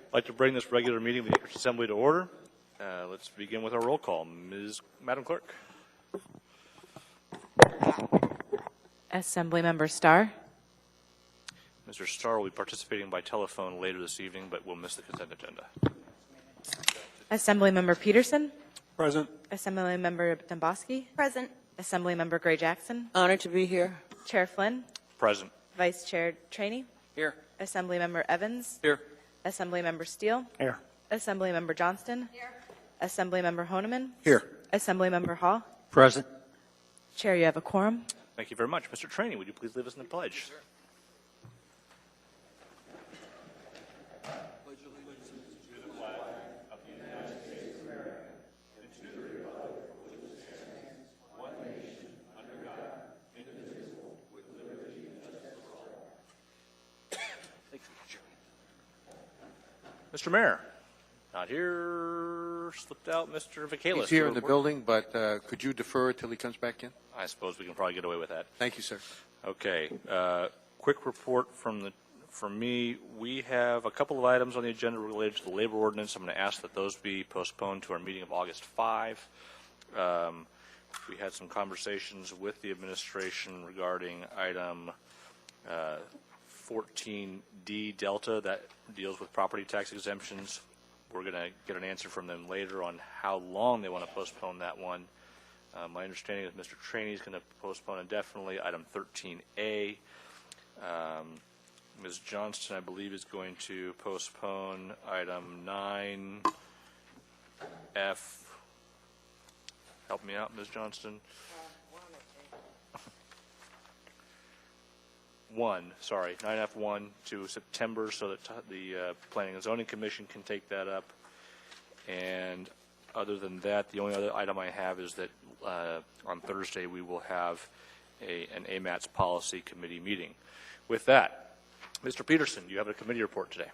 I'd like to bring this regular meeting of the Acreage Assembly to order. Let's begin with our roll call. Madam Clerk. Assemblymember Starr. Mr. Starr will be participating by telephone later this evening, but will miss the consent agenda. Assemblymember Peterson. Present. Assemblymember Domboski. Present. Assemblymember Gray Jackson. Honored to be here. Chair Flynn. Present. Vice Chair Trainee. Here. Assemblymember Evans. Here. Assemblymember Steele. Here. Assemblymember Johnston. Here. Assemblymember Honeman. Here. Assemblymember Hall. Present. Chair, you have a quorum. Thank you very much. Mr. Trainee, would you please lead us in the pledge? Mr. Mayor, not here, slipped out. Mr. Vacalis. He's here in the building, but could you defer till he comes back in? I suppose we can probably get away with that. Thank you, sir. Okay. Quick report from me. We have a couple of items on the agenda related to the labor ordinance. I'm going to ask that those be postponed to our meeting of August 5. We had some conversations with the administration regarding item 14D Delta that deals with property tax exemptions. We're going to get an answer from them later on how long they want to postpone that one. My understanding is Mr. Trainee is going to postpone indefinitely item 13A. Ms. Johnston, I believe, is going to postpone item 9F. Help me out, Ms. Johnston. 9F1 to September so that the Planning and Zoning Commission can take that up. And other than that, the only other item I have is that on Thursday we will have an AMATS Policy Committee meeting. With that, Mr. Peterson, you have a committee report today.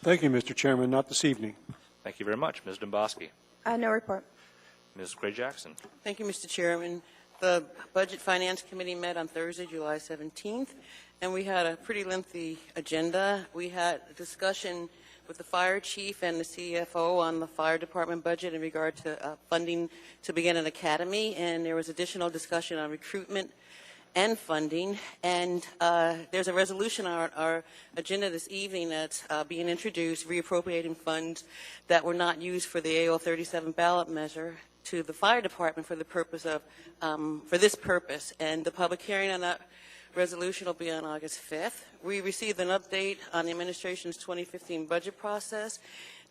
Thank you, Mr. Chairman. Not this evening. Thank you very much. Ms. Domboski. No report. Ms. Gray Jackson. Thank you, Mr. Chairman. The Budget Finance Committee met on Thursday, July 17th, and we had a pretty lengthy agenda. We had a discussion with the fire chief and the CFO on the fire department budget in regard to funding to begin an academy, and there was additional discussion on recruitment and funding. And there's a resolution on our agenda this evening that's being introduced, reappropriating funds that were not used for the AO 37 ballot measure to the fire department for the purpose of, for this purpose. And the public hearing on that resolution will be on August 5th. We received an update on the administration's 2015 budget process.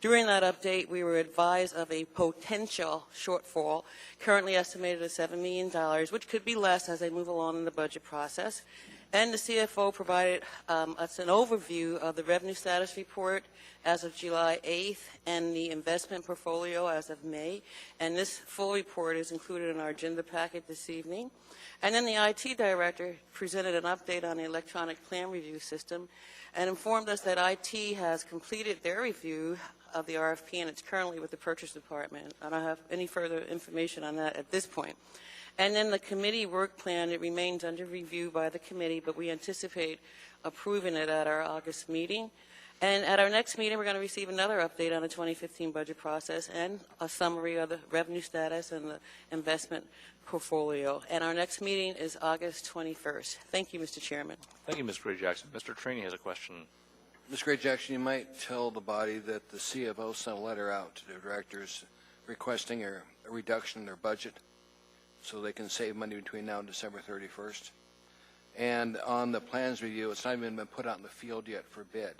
During that update, we were advised of a potential shortfall, currently estimated at $7 million, which could be less as they move along in the budget process. And the CFO provided us an overview of the revenue status report as of July 8th and the investment portfolio as of May. And this full report is included in our agenda packet this evening. And then the IT director presented an update on the electronic plan review system and informed us that IT has completed their review of the RFP and it's currently with the purchase department. I don't have any further information on that at this point. And then the committee work plan, it remains under review by the committee, but we anticipate approving it at our August meeting. And at our next meeting, we're going to receive another update on the 2015 budget process and a summary of the revenue status and the investment portfolio. And our next meeting is August 21st. Thank you, Mr. Chairman. Thank you, Ms. Gray Jackson. Mr. Trainee has a question. Ms. Gray Jackson, you might tell the body that the CFO sent a letter out to the directors requesting a reduction in their budget so they can save money between now and December 31st. And on the plans review, it's not even been put out in the field yet for bid.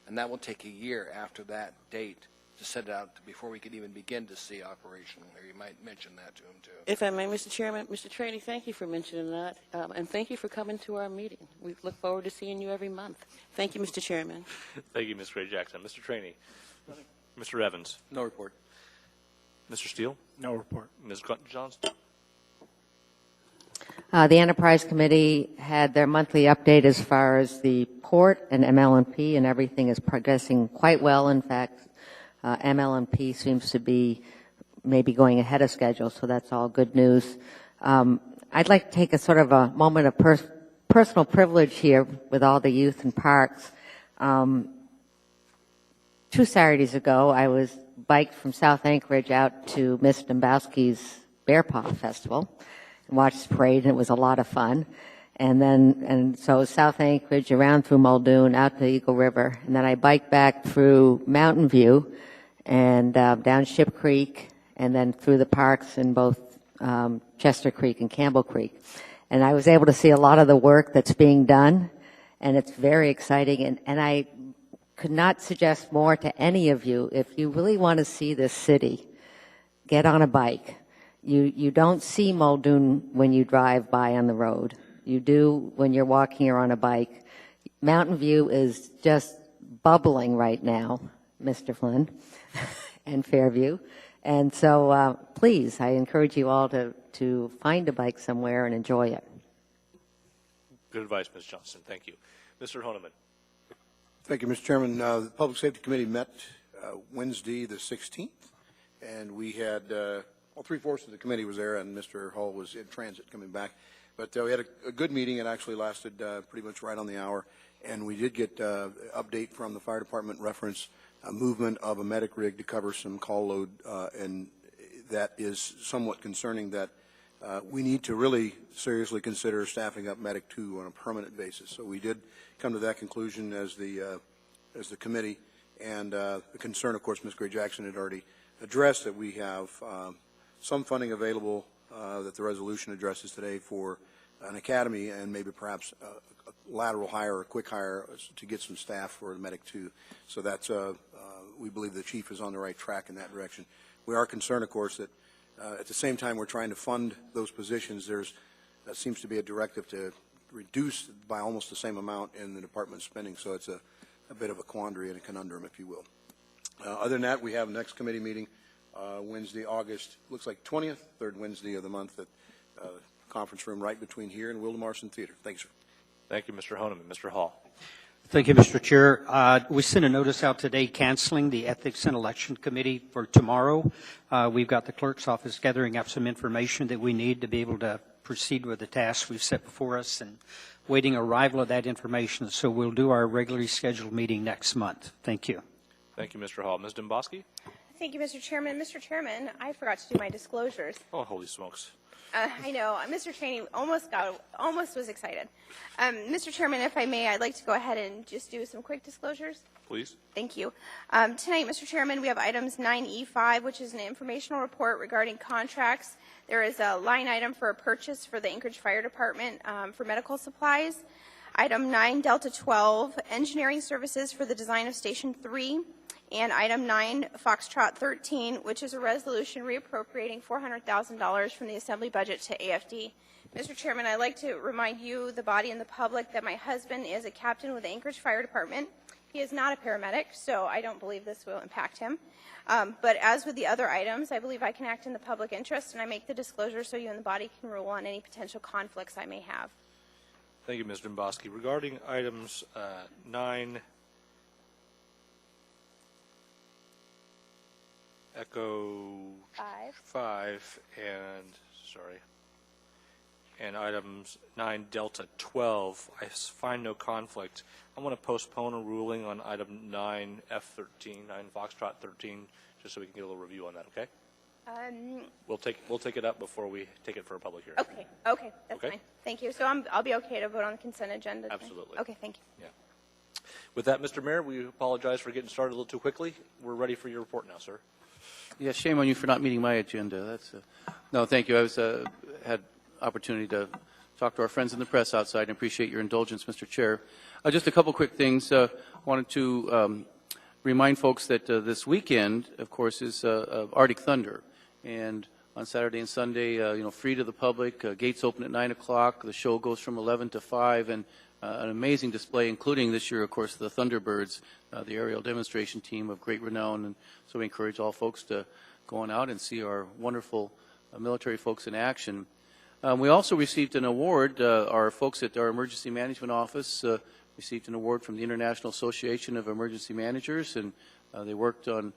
And that will take a year after that date to set it out before we could even begin to see operational. Or you might mention that to him, too. If I may, Mr. Chairman, Mr. Trainee, thank you for mentioning that. And thank you for coming to our meeting. We look forward to seeing you every month. Thank you, Mr. Chairman. Thank you, Ms. Gray Jackson. Mr. Trainee. Mr. Evans. No report. Mr. Steele. No report. Ms. Johnston. The Enterprise Committee had their monthly update as far as the port and ML&P, and everything is progressing quite well. In fact, ML&P seems to be maybe going ahead of schedule, so that's all good news. I'd like to take a sort of a moment of personal privilege here with all the youth and parks. 2 Saturdays ago, I was biked from South Anchorage out to Miss Dombowski's Bear Paw Festival and watched the parade, and it was a lot of fun. And so South Anchorage, around through Muldoon, out to Eagle River, and then I biked back through Mountain View and down Ship Creek, and then through the parks in both Chester Creek and Campbell Creek. And I was able to see a lot of the work that's being done, and it's very exciting. And I could not suggest more to any of you. If you really want to see this city, get on a bike. You don't see Muldoon when you drive by on the road. You do when you're walking or on a bike. Mountain View is just bubbling right now, Mr. Flynn, and Fairview. And so please, I encourage you all to find a bike somewhere and enjoy it. Good advice, Ms. Johnston. Thank you. Mr. Honeman. Thank you, Mr. Chairman. The Public Safety Committee met Wednesday the 16th, and we had, well, 3/4 of the committee was there, and Mr. Hall was in transit coming back. But we had a good meeting. It actually lasted pretty much right on the hour, and we did get an update from the fire department reference a movement of a medic rig to cover some call load, and that is somewhat concerning that we need to really seriously consider staffing up Medic 2 on a permanent basis. So we did come to that conclusion as the committee, and the concern, of course, Ms. Gray Jackson had already addressed, that we have some funding available that the resolution addresses today for an academy and maybe perhaps a lateral hire or a quick hire to get some staff for the Medic 2. So that's, we believe the chief is on the right track in that direction. We are concerned, of course, that at the same time we're trying to fund those positions, there seems to be a directive to reduce by almost the same amount in the department's spending. So it's a bit of a quandary and a conundrum, if you will. Other than that, we have next committee meeting Wednesday, August, looks like 20th, third Wednesday of the month at conference room right between here and Wildemarson Theater. Thanks, sir. Thank you, Mr. Honeman. Mr. Hall. Thank you, Mr. Chair. We sent a notice out today canceling the Ethics and Election Committee for tomorrow. We've got the clerk's office gathering up some information that we need to be able to proceed with the tasks we've set before us and waiting arrival of that information. So we'll do our regularly scheduled meeting next month. Thank you. Thank you, Mr. Hall. Ms. Dombowski? Thank you, Mr. Chairman. Mr. Chairman, I forgot to do my disclosures. Oh, holy smokes. I know. Mr. Cheney almost was excited. Mr. Chairman, if I may, I'd like to go ahead and just do some quick disclosures. Please. Thank you. Tonight, Mr. Chairman, we have items 9E5, which is an informational report regarding contracts. There is a line item for a purchase for the Anchorage Fire Department for medical supplies. Item 9, Delta 12, engineering services for the design of Station 3. And item 9, Foxtrot 13, which is a resolution reappropriating $400,000 from the Assembly budget to AFD. Mr. Chairman, I'd like to remind you, the body, and the public that my husband is a captain with the Anchorage Fire Department. He is not a paramedic, so I don't believe this will impact him. But as with the other items, I believe I can act in the public interest, and I make the disclosure so you and the body can rule on any potential conflicts I may have. Thank you, Ms. Dombowski. Regarding items 9, Echo 5 and items 9 Delta 12, I find no conflict. I want to postpone a ruling on item 9 F13, 9 Foxtrot 13, just so we can get a little review on that. Okay? We'll take it up before we take it for a public hearing. Okay, that's fine. Thank you. So I'll be okay to vote on the consent agenda. Absolutely. Okay, thank you. Yeah. With that, Mr. Mayor, we apologize for getting started a little too quickly. We're ready for your report now, sir. Yeah, shame on you for not meeting my agenda. No, thank you. I had opportunity to talk to our friends in the press outside and appreciate your indulgence, Mr. Chair. Just a couple quick things. Wanted to remind folks that this weekend, of course, is Arctic Thunder, and on Saturday and Sunday, free to the public. Gates open at 9 o'clock. The show goes from 11 to 5, and an amazing display, including this year, of course, the Thunderbirds, the aerial demonstration team of great renown. And so we encourage all folks to go on out and see our wonderful military folks in action. We also received an award. Our folks at our Emergency Management Office received an award from the International Association of Emergency Managers, and they worked on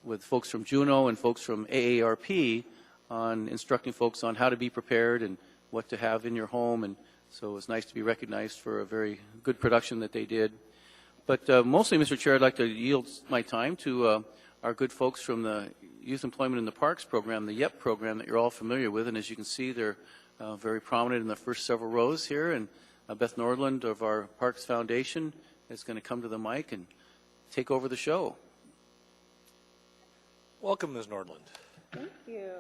with folks from Juneau and folks from AARP on instructing folks on how to be prepared and what to have in your home. And so it was nice to be recognized for a very good production that they did. But mostly, Mr. Chair, I'd like to yield my time to our good folks from the Youth Employment in the Parks program, the YEP program that you're all familiar with. And as you can see, they're very prominent in the first several rows here. And Beth Nordland of our Parks Foundation is going to come to the mic and take over the show. Welcome, Ms. Nordland. Thank you.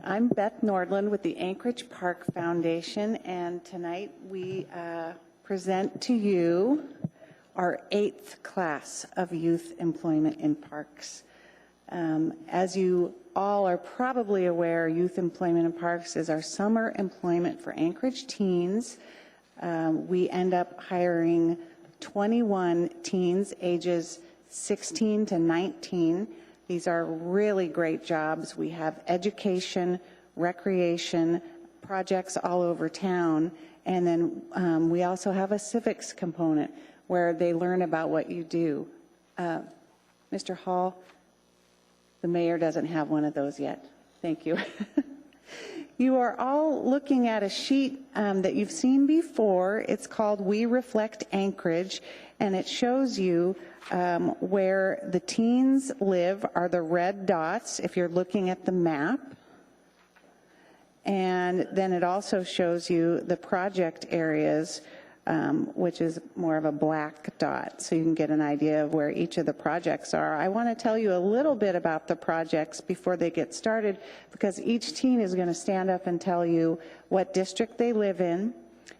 I'm Beth Nordland with the Anchorage Park Foundation, and tonight we present to you our 8th class of Youth Employment in Parks. As you all are probably aware, Youth Employment in Parks is our summer employment for Anchorage teens. We end up hiring 21 teens ages 16 to 19. These are really great jobs. We have education, recreation, projects all over town, and then we also have a civics component where they learn about what you do. Mr. Hall, the mayor doesn't have one of those yet. Thank you. You are all looking at a sheet that you've seen before. It's called We Reflect Anchorage, and it shows you where the teens live are the red dots if you're looking at the map. And then it also shows you the project areas, which is more of a black dot, so you can get an idea of where each of the projects are. I want to tell you a little bit about the projects before they get started, because each teen is going to stand up and tell you what district they live in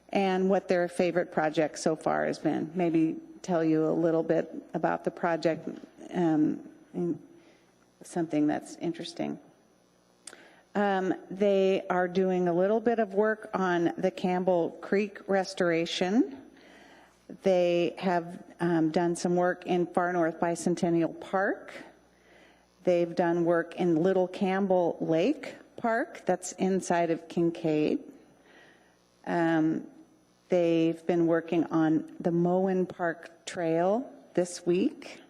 and what their favorite project so far has been. Maybe tell you a little bit about the project, something that's interesting. They are doing a little bit of work on the Campbell Creek restoration. They have done some work in Far North Bicentennial Park. They've done work in Little Campbell Lake Park, that's inside of Kincaid. They've been working on the Moen Park Trail this week,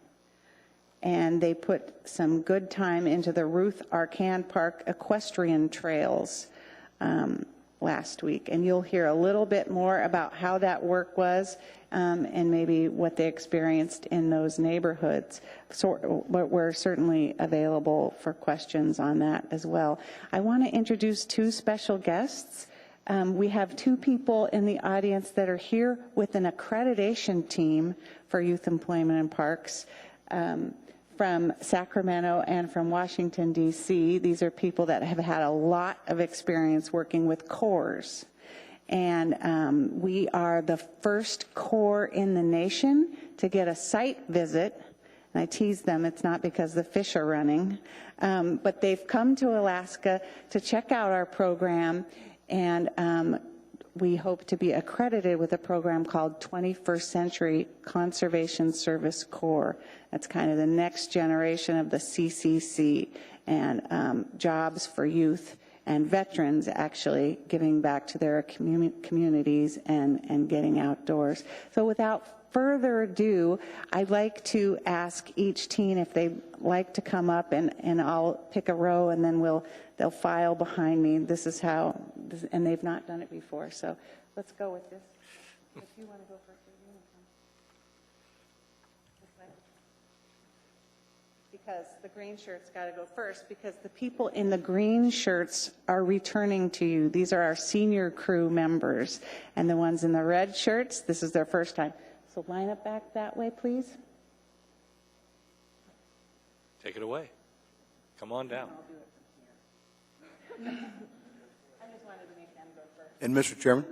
and they put some good time into the Ruth Arcand Park equestrian trails last week. And you'll hear a little bit more about how that work was and maybe what they experienced in those neighborhoods. So we're certainly available for questions on that as well. I want to introduce 2 special guests. We have 2 people in the audience that are here with an accreditation team for Youth Employment in Parks from Sacramento and from Washington, D.C. These are people that have had a lot of experience working with Corps. And we are the first Corps in the nation to get a site visit. And I tease them, it's not because the fish are running, but they've come to Alaska to check out our program. And we hope to be accredited with a program called 21st Century Conservation Service Corps. That's kind of the next generation of the CCC, and jobs for youth and veterans actually giving back to their communities and getting outdoors. So without further ado, I'd like to ask each teen if they'd like to come up, and I'll pick a row, and then they'll file behind me. This is how, and they've not done it before, so let's go with this. If you want to go first, you can come. This way. Because the green shirts got to go first, because the people in the green shirts are returning to you. These are our senior crew members, and the ones in the red shirts, this is their first time. So line up back that way, please. Take it away. Come on down. I'll do it from here. I just wanted to make them go first. And Mr. Chairman,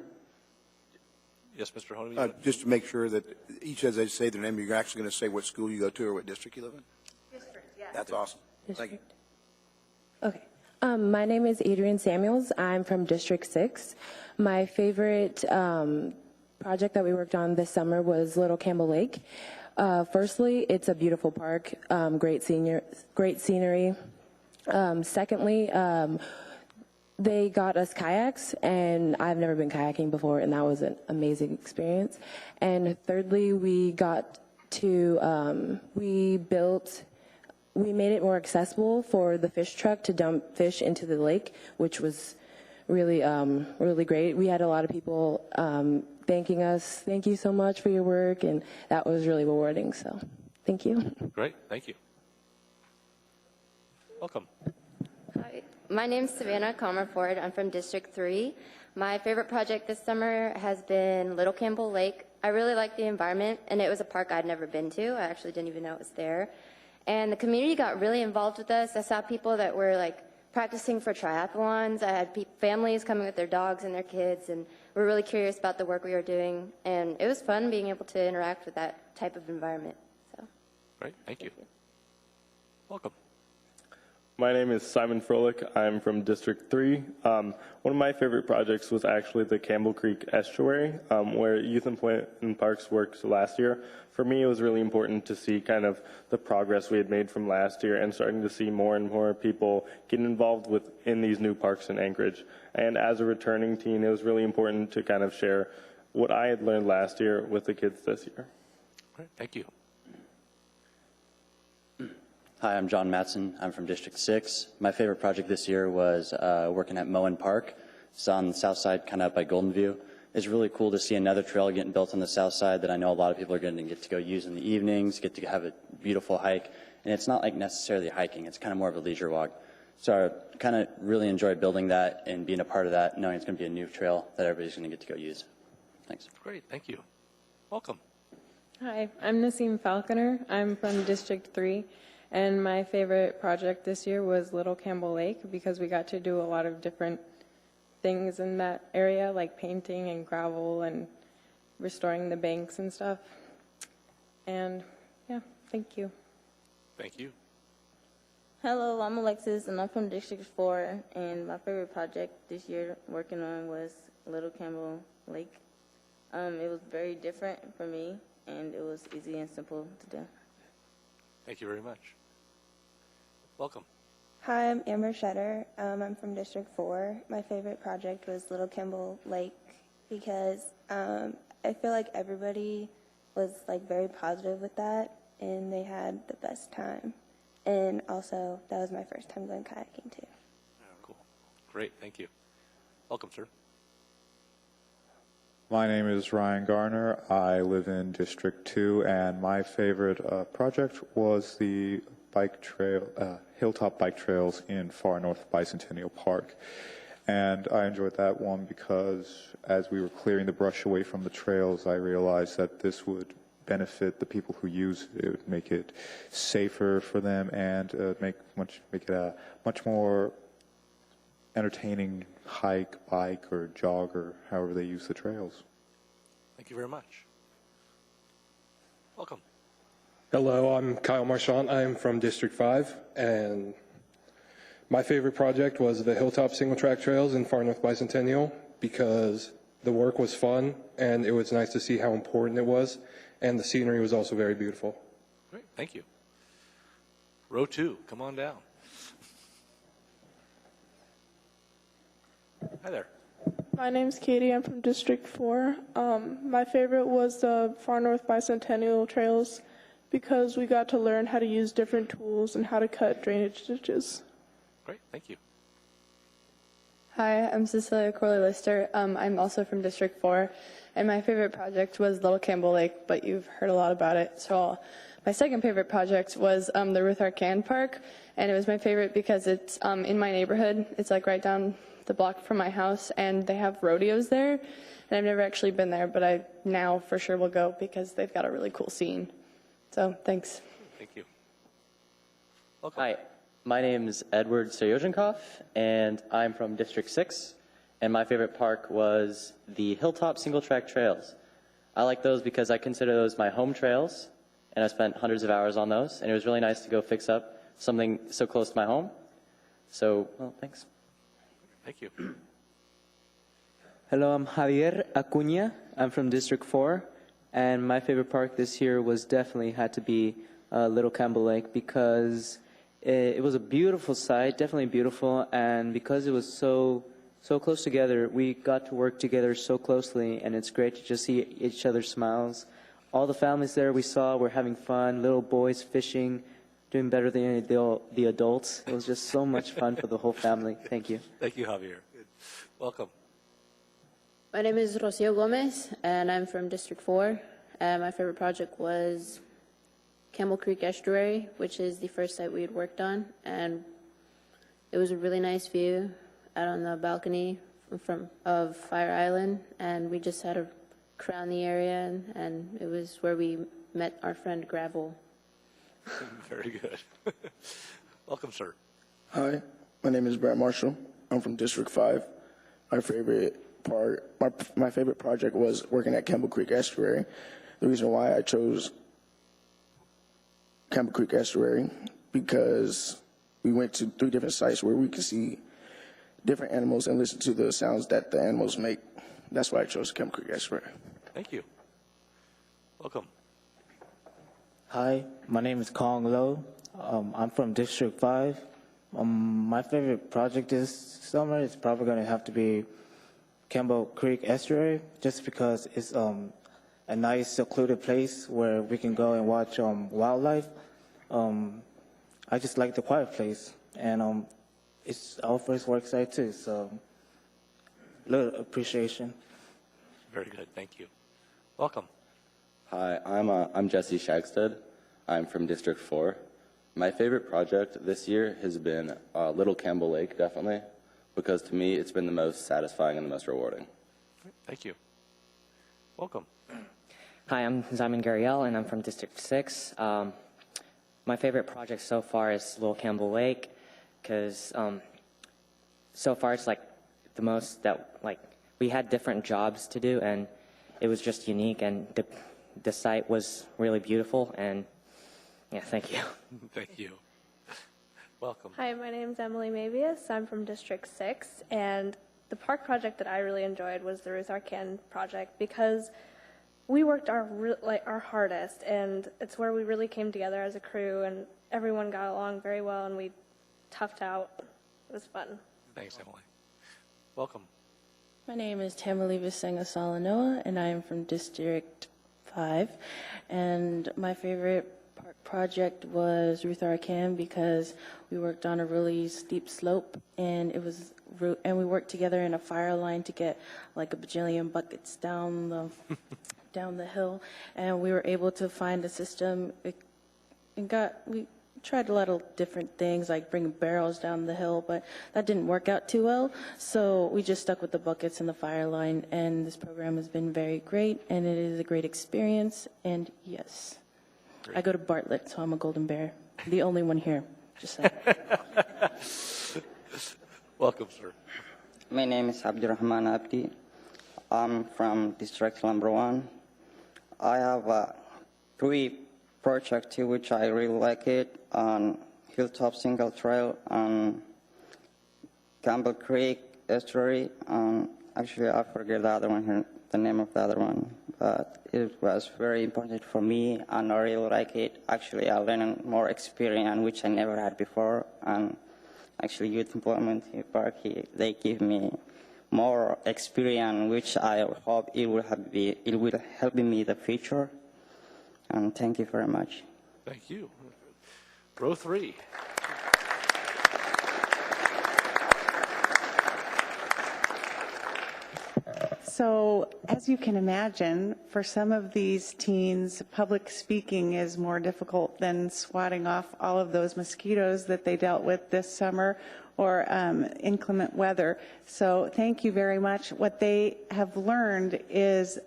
Yes, Mr. Honey? just to make sure that each as they say their name, you're actually going to say what school you go to or what district you live in? District, yes. That's awesome. Thank you. Okay. My name is Adrienne Samuels. I'm from District 6. My favorite project that we worked on this summer was Little Campbell Lake. Firstly, it's a beautiful park, great scenery. Secondly, they got us kayaks, and I've never been kayaking before, and that was an amazing experience. And thirdly, we got we made it more accessible for the fish truck to dump fish into the lake, which was really, really great. We had a lot of people thanking us, thank you so much for your work, and that was really rewarding, so thank you. Great, thank you. Welcome. Hi, my name's Savannah Comerford. I'm from District 3. My favorite project this summer has been Little Campbell Lake. I really like the environment, and it was a park I'd never been to. I actually didn't even know it was there. And the community got really involved with us. I saw people that were like practicing for triathlons. I had families coming with their dogs and their kids, and were really curious about the work we were doing. And it was fun being able to interact with that type of environment. So, Great, thank you. Welcome. My name is Simon Froelich. I'm from District 3. One of my favorite projects was actually the Campbell Creek Estuary, where Youth and Parks worked last year. For me, it was really important to see kind of the progress we had made from last year and starting to see more and more people getting involved in these new parks in Anchorage. And as a returning teen, it was really important to kind of share what I had learned last year with the kids this year. Great, thank you. Hi, I'm John Matson. I'm from District 6. My favorite project this year was working at Moen Park. It's on the south side, kind of up by Golden View. It's really cool to see another trail getting built on the south side that I know a lot of people are going to get to go use in the evenings, get to have a beautiful hike. And it's not like necessarily hiking. It's kind of more of a leisure walk. So I kind of really enjoyed building that and being a part of that, knowing it's going to be a new trail that everybody's going to get to go use. Thanks. Great, thank you. Welcome. Hi, I'm Naseem Falconer. I'm from District 3. And my favorite project this year was Little Campbell Lake because we got to do a lot of different things in that area, like painting and gravel and restoring the banks and stuff. And yeah, thank you. Thank you. Hello, I'm Alexis, and I'm from District 4. And my favorite project this year working on was Little Campbell Lake. It was very different for me, and it was easy and simple to do. Thank you very much. Welcome. Hi, I'm Amber Shetter. I'm from District 4. My favorite project was Little Campbell Lake because I feel like everybody was like very positive with that, and they had the best time. And also, that was my first time going kayaking too. Cool. Great, thank you. Welcome, sir. My name is Ryan Garner. I live in District 2, and my favorite project was the bike trail, Hilltop Bike Trails in Far North Bicentennial Park. And I enjoyed that one because as we were clearing the brush away from the trails, I realized that this would benefit the people who use it. It would make it safer for them and make it a much more entertaining hike, bike, or jog, or however they use the trails. Thank you very much. Welcome. Hello, I'm Kyle Marchant. I'm from District 5, and my favorite project was the Hilltop Single Track Trails in Far North Bicentennial because the work was fun, and it was nice to see how important it was, and the scenery was also very beautiful. Great, thank you. Row 2, come on down. Hi there. My name's Katie. I'm from District 4. My favorite was the Far North Bicentennial Trails because we got to learn how to use different tools and how to cut drainage ditches. Great, thank you. Hi, I'm Cecilia Corley-Lister. I'm also from District 4, and my favorite project was Little Campbell Lake, but you've heard a lot about it. So my second favorite project was the Ruth Arcand Park, and it was my favorite because it's in my neighborhood. It's like right down the block from my house, and they have rodeos there, and I've never actually been there, but I now for sure will go because they've got a really cool scene. So thanks. Thank you. Hi, my name is Edward Seryozenkov, and I'm from District 6, and my favorite park was the Hilltop Single Track Trails. I like those because I consider those my home trails, and I spent hundreds of hours on those, and it was really nice to go fix up something so close to my home. So, well, thanks. Thank you. Hello, I'm Javier Acuña. I'm from District 4, and my favorite park this year was definitely had to be Little Campbell Lake because it was a beautiful site, definitely beautiful, and because it was so close together, we got to work together so closely, and it's great to just see each other's smiles all the families there we saw were having fun, little boys fishing, doing better than the adults. It was just so much fun for the whole family. Thank you. Thank you, Javier. Welcome. My name is Rocio Gomez, and I'm from District 4. My favorite project was Campbell Creek Estuary, which is the first site we had worked on, and it was a really nice view out on the balcony of Fire Island, and we just had to crown the area, and it was where we met our friend Gravel. Very good. Welcome, sir. Hi, my name is Brad Marshall. I'm from District 5. My favorite project was working at Campbell Creek Estuary. The reason why I chose Campbell Creek Estuary because we went to 3 different sites where we could see different animals and listen to the sounds that the animals make. That's why I chose Campbell Creek Estuary. Thank you. Welcome. Hi, my name is Kong Lo. I'm from District 5. My favorite project this summer is probably going to have to be Campbell Creek Estuary, just because it's a nice secluded place where we can go and watch wildlife. I just like the quiet place, and it's our first work site too, so little appreciation. Very good. Thank you. Welcome. Hi, I'm Jesse Shagstead. I'm from District 4. My favorite project this year has been Little Campbell Lake, definitely, because to me it's been the most satisfying and the most rewarding. Thank you. Welcome. Hi, I'm Zyman Gariel, and I'm from District 6. My favorite project so far is Little Campbell Lake, because so far it's like the most that, like, we had different jobs to do, and it was just unique, and the site was really beautiful, and yeah, thank you. Thank you. Welcome. Hi, my name is Emily Mavius. I'm from District 6, and the park project that I really enjoyed was the Ruth Arcan project because we worked our hardest, and it's where we really came together as a crew, and everyone got along very well, and we toughed out. It was fun. Thanks, Emily. Welcome. My name is Tamali Visenga Salanoa, and I am from District 5. And my favorite park project was Ruth Arcan because we worked on a really steep slope, and we worked together in a fire line to get like a bajillion buckets down the hill, and we were able to find a system. We tried a lot of different things, like bringing barrels down the hill, but that didn't work out too well. So we just stuck with the buckets and the fire line, and this program has been very great, and it is a great experience. And yes, great. I go to Bartlett, so I'm a Golden Bear, the only one here. Just saying. Welcome, sir. My name is Abdurrahman Abdi. I'm from District Number 1. I have 3 projects which I really like it on Hilltop Single Trail, on Campbell Creek Estuary, actually I forget the name of the other one, but it was very important for me and I really like it. Actually I learned more experience which I never had before, and actually Youth Employment Park, they give me more experience which I hope it will help me in the future. And thank you very much. Thank you. Row 3. So, as you can imagine, for some of these teens, public speaking is more difficult than swatting off all of those mosquitoes that they dealt with this summer or inclement weather. So, thank you very much. What they have learned is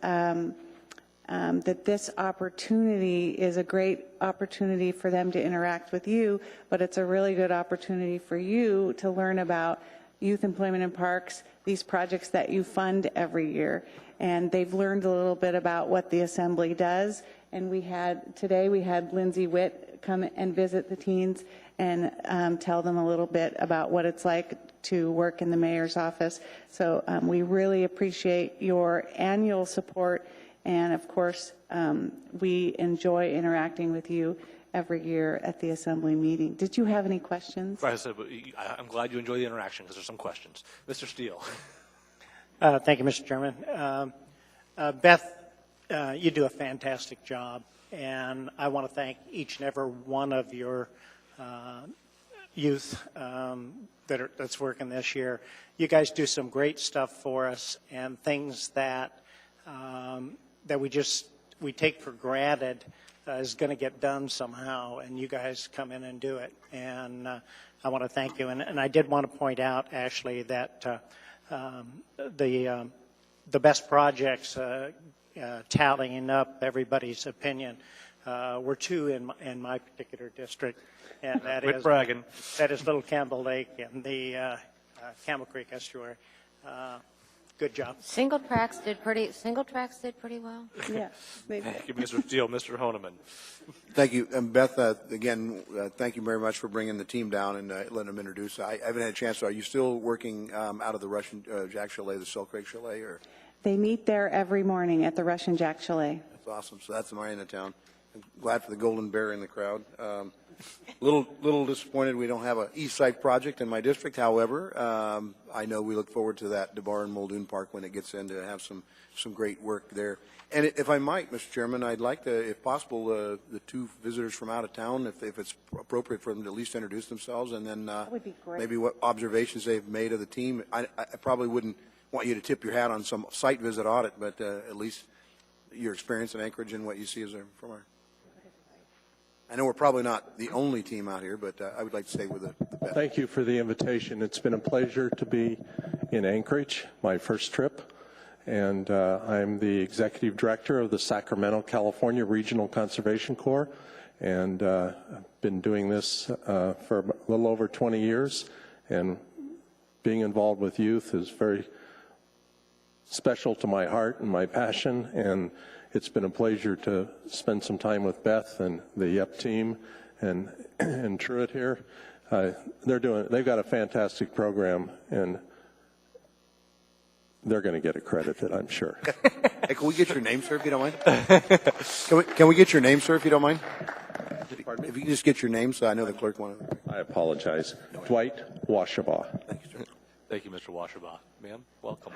that this opportunity is a great opportunity for them to interact with you, but it's a really good opportunity for you to learn about youth employment in parks, these projects that you fund every year. And they've learned a little bit about what the Assembly does. And today we had Lindsay Witt come and visit the teens and tell them a little bit about what it's like to work in the mayor's office. So we really appreciate your annual support. And of course, we enjoy interacting with you every year at the Assembly meeting. Did you have any questions? I'm glad you enjoy the interaction because there's some questions. Mr. Steele. Thank you, Mr. Chairman. Beth, you do a fantastic job, and I want to thank each and every one of your youth that's working this year. You guys do some great stuff for us, and things that that we take for granted is going to get done somehow, and you guys come in and do it. And I want to thank you. And I did want to point out, Ashley, that the best projects, tallying up everybody's opinion, were two in my particular district, and that Quit is bragging. that is Little Campbell Lake and the Camel Creek Estuary. Good job. Single tracks did pretty well. Yeah. Thank you, Mr. Steele. Mr. Honeman. Thank you. And Beth, again, thank you very much for bringing the team down and letting them introduce. I haven't had a chance. Are you still working out of the Russian Jack Chalet, the Salt Creek Chalet? Or? They meet there every morning at the Russian Jack Chalet. That's awesome. So that's my end of town. I'm glad for the Golden Bear in the crowd. Little disappointed we don't have an East Side project in my district. However, I know we look forward to that DeBar and Muldoon Park when it gets in to have some great work there. And if I might, Mr. Chairman, I'd like to, if possible, the two visitors from out of town, if it's appropriate for them to at least introduce themselves, and then That would be great. maybe what observations they've made of the team. I probably wouldn't want you to tip your hat on some site visit audit, but at least your experience in Anchorage and what you see as from our. I know we're probably not the only team out here, but I would like to stay with the best. Thank you for the invitation. It's been a pleasure to be in Anchorage, my first trip, and I'm the executive director of the Sacramento, California Regional Conservation Corps, and I've been doing this for a little over 20 years, and being involved with youth is very special to my heart and my passion, and it's been a pleasure to spend some time with Beth and the YEP team and Truett here. They've got a fantastic program, and they're going to get accredited, I'm sure. Hey, can we get your name, sir, if you don't mind? Can we get your name, sir, if you don't mind? If you can just get your name so I know the clerk wanted. I apologize. Dwight Washabaugh. Thank you, sir. Thank you, Mr. Washabaugh. Ma'am, welcome.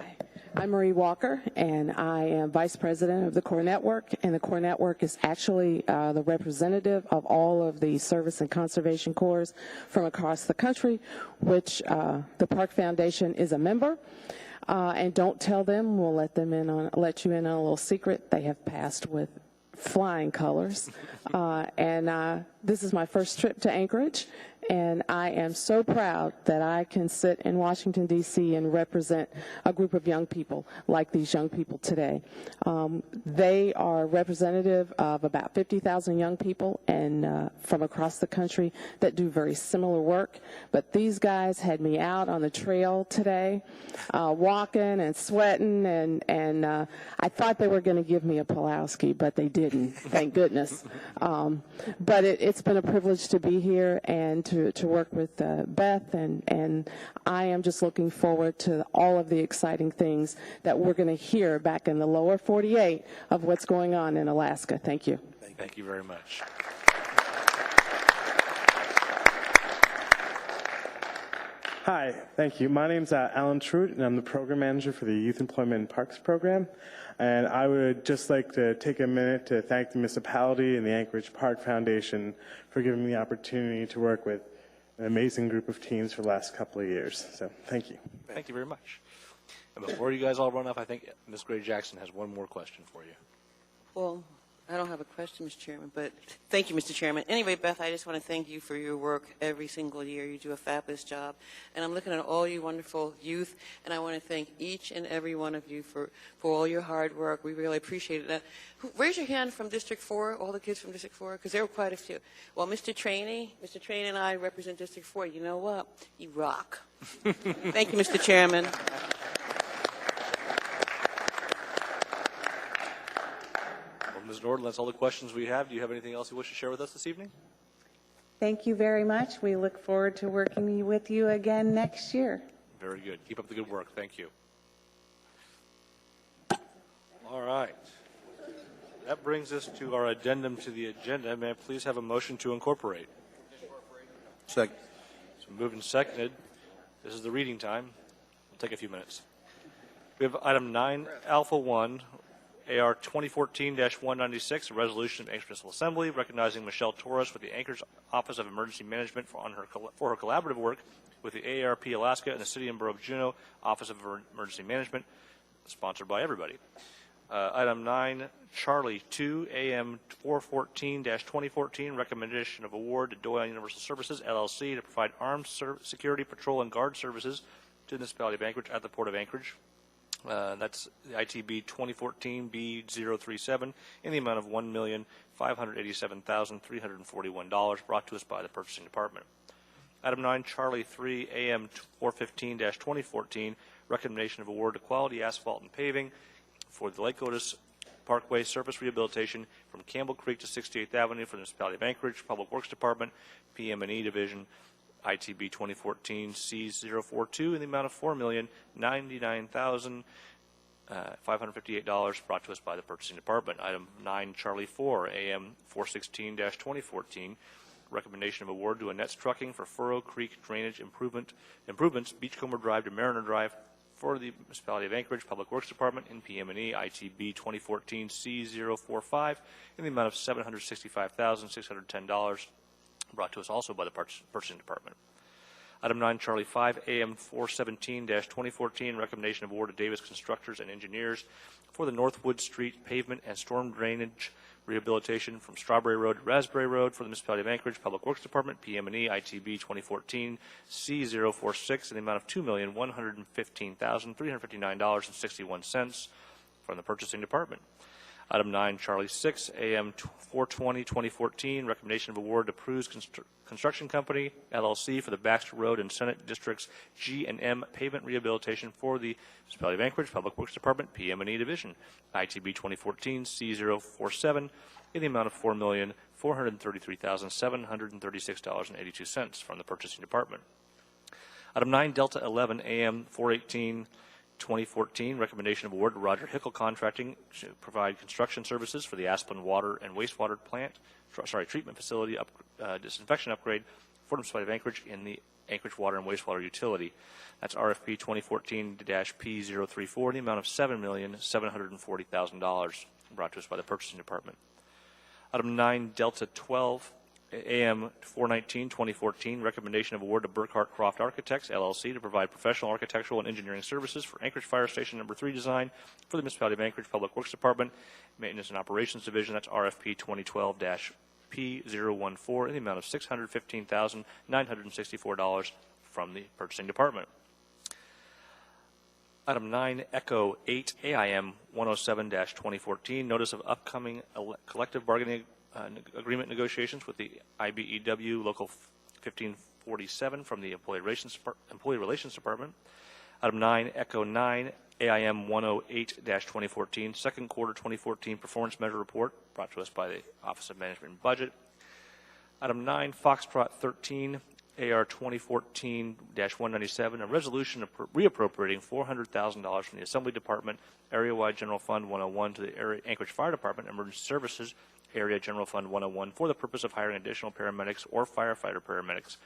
I'm Marie Walker, and I am Vice President of the Core Network, and the Core Network is actually the representative of all of the service and conservation corps from across the country, which the Park Foundation is a member. And don't tell them, we'll let you in on a little secret. They have passed with flying colors. And this is my first trip to Anchorage, and I am so proud that I can sit in Washington, D.C. and represent a group of young people like these young people today. They are representative of about 50,000 young people and from across the country that do very similar work. But these guys had me out on the trail today, walking and sweating, and I thought they were going to give me a Pulaski, but they didn't, thank goodness. But it's been a privilege to be here and to work with Beth, and I am just looking forward to all of the exciting things that we're going to hear back in the lower 48 of what's going on in Alaska. Thank you. Thank you very much. Hi, thank you. My name's Alan Truitt, and I'm the program manager for the Youth Employment and Parks program. And I would just like to take a minute to thank the municipality and the Anchorage Park Foundation for giving me the opportunity to work with an amazing group of teams for the last couple of years. So thank you. Thank you very much. And before you guys all run off, I think Ms. Gray Jackson has one more question for you. Well, I don't have a question, Mr. Chairman, but thank you, Mr. Chairman. Anyway, Beth, I just want to thank you for your work every single year. You do a fabulous job. And I'm looking at all you wonderful youth, and I want to thank each and every one of you for all your hard work. We really appreciate it. Raise your hand from District 4, all the kids from District 4, because there were quite a few. Well, Mr. Trainee and I represent District 4. You know what? You rock. Thank you, Mr. Chairman. Ms. Norden, that's all the questions we have. Do you have anything else you wish to share with us this evening? Thank you very much. We look forward to working with you again next year. Very good. Keep up the good work. Thank you. All right. That brings us to our addendum to the agenda. May I please have a motion to incorporate? Second. So moved and seconded. This is the reading time. It'll take a few minutes. We have item 9 Alpha 1, AR 2014-196, a resolution of Anchorage Municipal Assembly recognizing Michelle Torres with the Anchorage Office of Emergency Management for her collaborative work with the AARP Alaska and the City and Borough of Juneau Office of Emergency Management, sponsored by everybody. Item 9, Charlie 2, AM 414-2014, recommendation of award to Doyle Universal Services, LLC, to provide armed security, patrol, and guard services to the municipality of Anchorage at the Port of Anchorage. That's the ITB 2014-B037 in the amount of $1,587,341, brought to us by the Purchasing Department. Item 9, Charlie 3, AM 415-2014, recommendation of award to Quality Asphalt and Paving for the Lake Otis Parkway surface rehabilitation from Campbell Creek to 68th Avenue for the municipality of Anchorage, Public Works Department, PM&E Division, ITB 2014-C042 in the amount of $4,099,558, brought to us by the Purchasing Department. Item 9, Charlie 4, AM 416-2014, recommendation of award to Annette's Trucking for Furrow Creek Drainage Improvements, Beachcomber Drive to Mariner Drive for the municipality of Anchorage, Public Works Department, in PM&E, ITB 2014-C045 in the amount of $765,610, brought to us also by the Purchasing Department. Item 9, Charlie 5, AM 417-2014, recommendation of award to Davis Constructors and Engineers for the Northwood Street pavement and storm drainage rehabilitation from Strawberry Road to Raspberry Road for the municipality of Anchorage, Public Works Department, PM&E, ITB 2014-C046 in the amount of $2,115,359.61 from the Purchasing Department. Item 9, Charlie 6, AM 420-2014, recommendation of award to Prue's Construction Company, LLC, for the Baxter Road and Senate Districts G&M pavement rehabilitation for the municipality of Anchorage, Public Works Department, PM&E Division, ITB 2014-C047, in the amount of $4,433,736.82 from the Purchasing Department. Item 9, Delta 11, AM 418-2014, recommendation of award to Roger Hickle Contracting to provide construction services for the Aspen Water and Wastewater treatment facility disinfection upgrade for the municipality of Anchorage in the Anchorage Water and Wastewater Utility. That's RFP 2014-P034 in the amount of $7,740,000, brought to us by the Purchasing Department. Item 9, Delta 12, AM 419-2014, recommendation of award to Burkhart Croft Architects, LLC, to provide professional architectural and engineering services for Anchorage Fire Station No. 3 design for the municipality of Anchorage Public Works Department, Maintenance and Operations Division. That's RFP 2012-P014 in the amount of $615,964 from the Purchasing Department. Item 9, Echo 8, AIM 107-2014, notice of upcoming collective bargaining agreement negotiations with the IBEW Local 1547 from the Employee Relations Department. Item 9, Echo 9, AIM 108-2014, second quarter 2014 performance measure report, brought to us by the Office of Management and Budget. Item 9, Foxtrot 13, AR 2014-197, a resolution reappropriating $400,000 from the Assembly Department Area-Wide General Fund 101 to the Anchorage Fire Department Emergency Services Area General Fund 101 for the purpose of hiring additional paramedics or firefighter paramedics,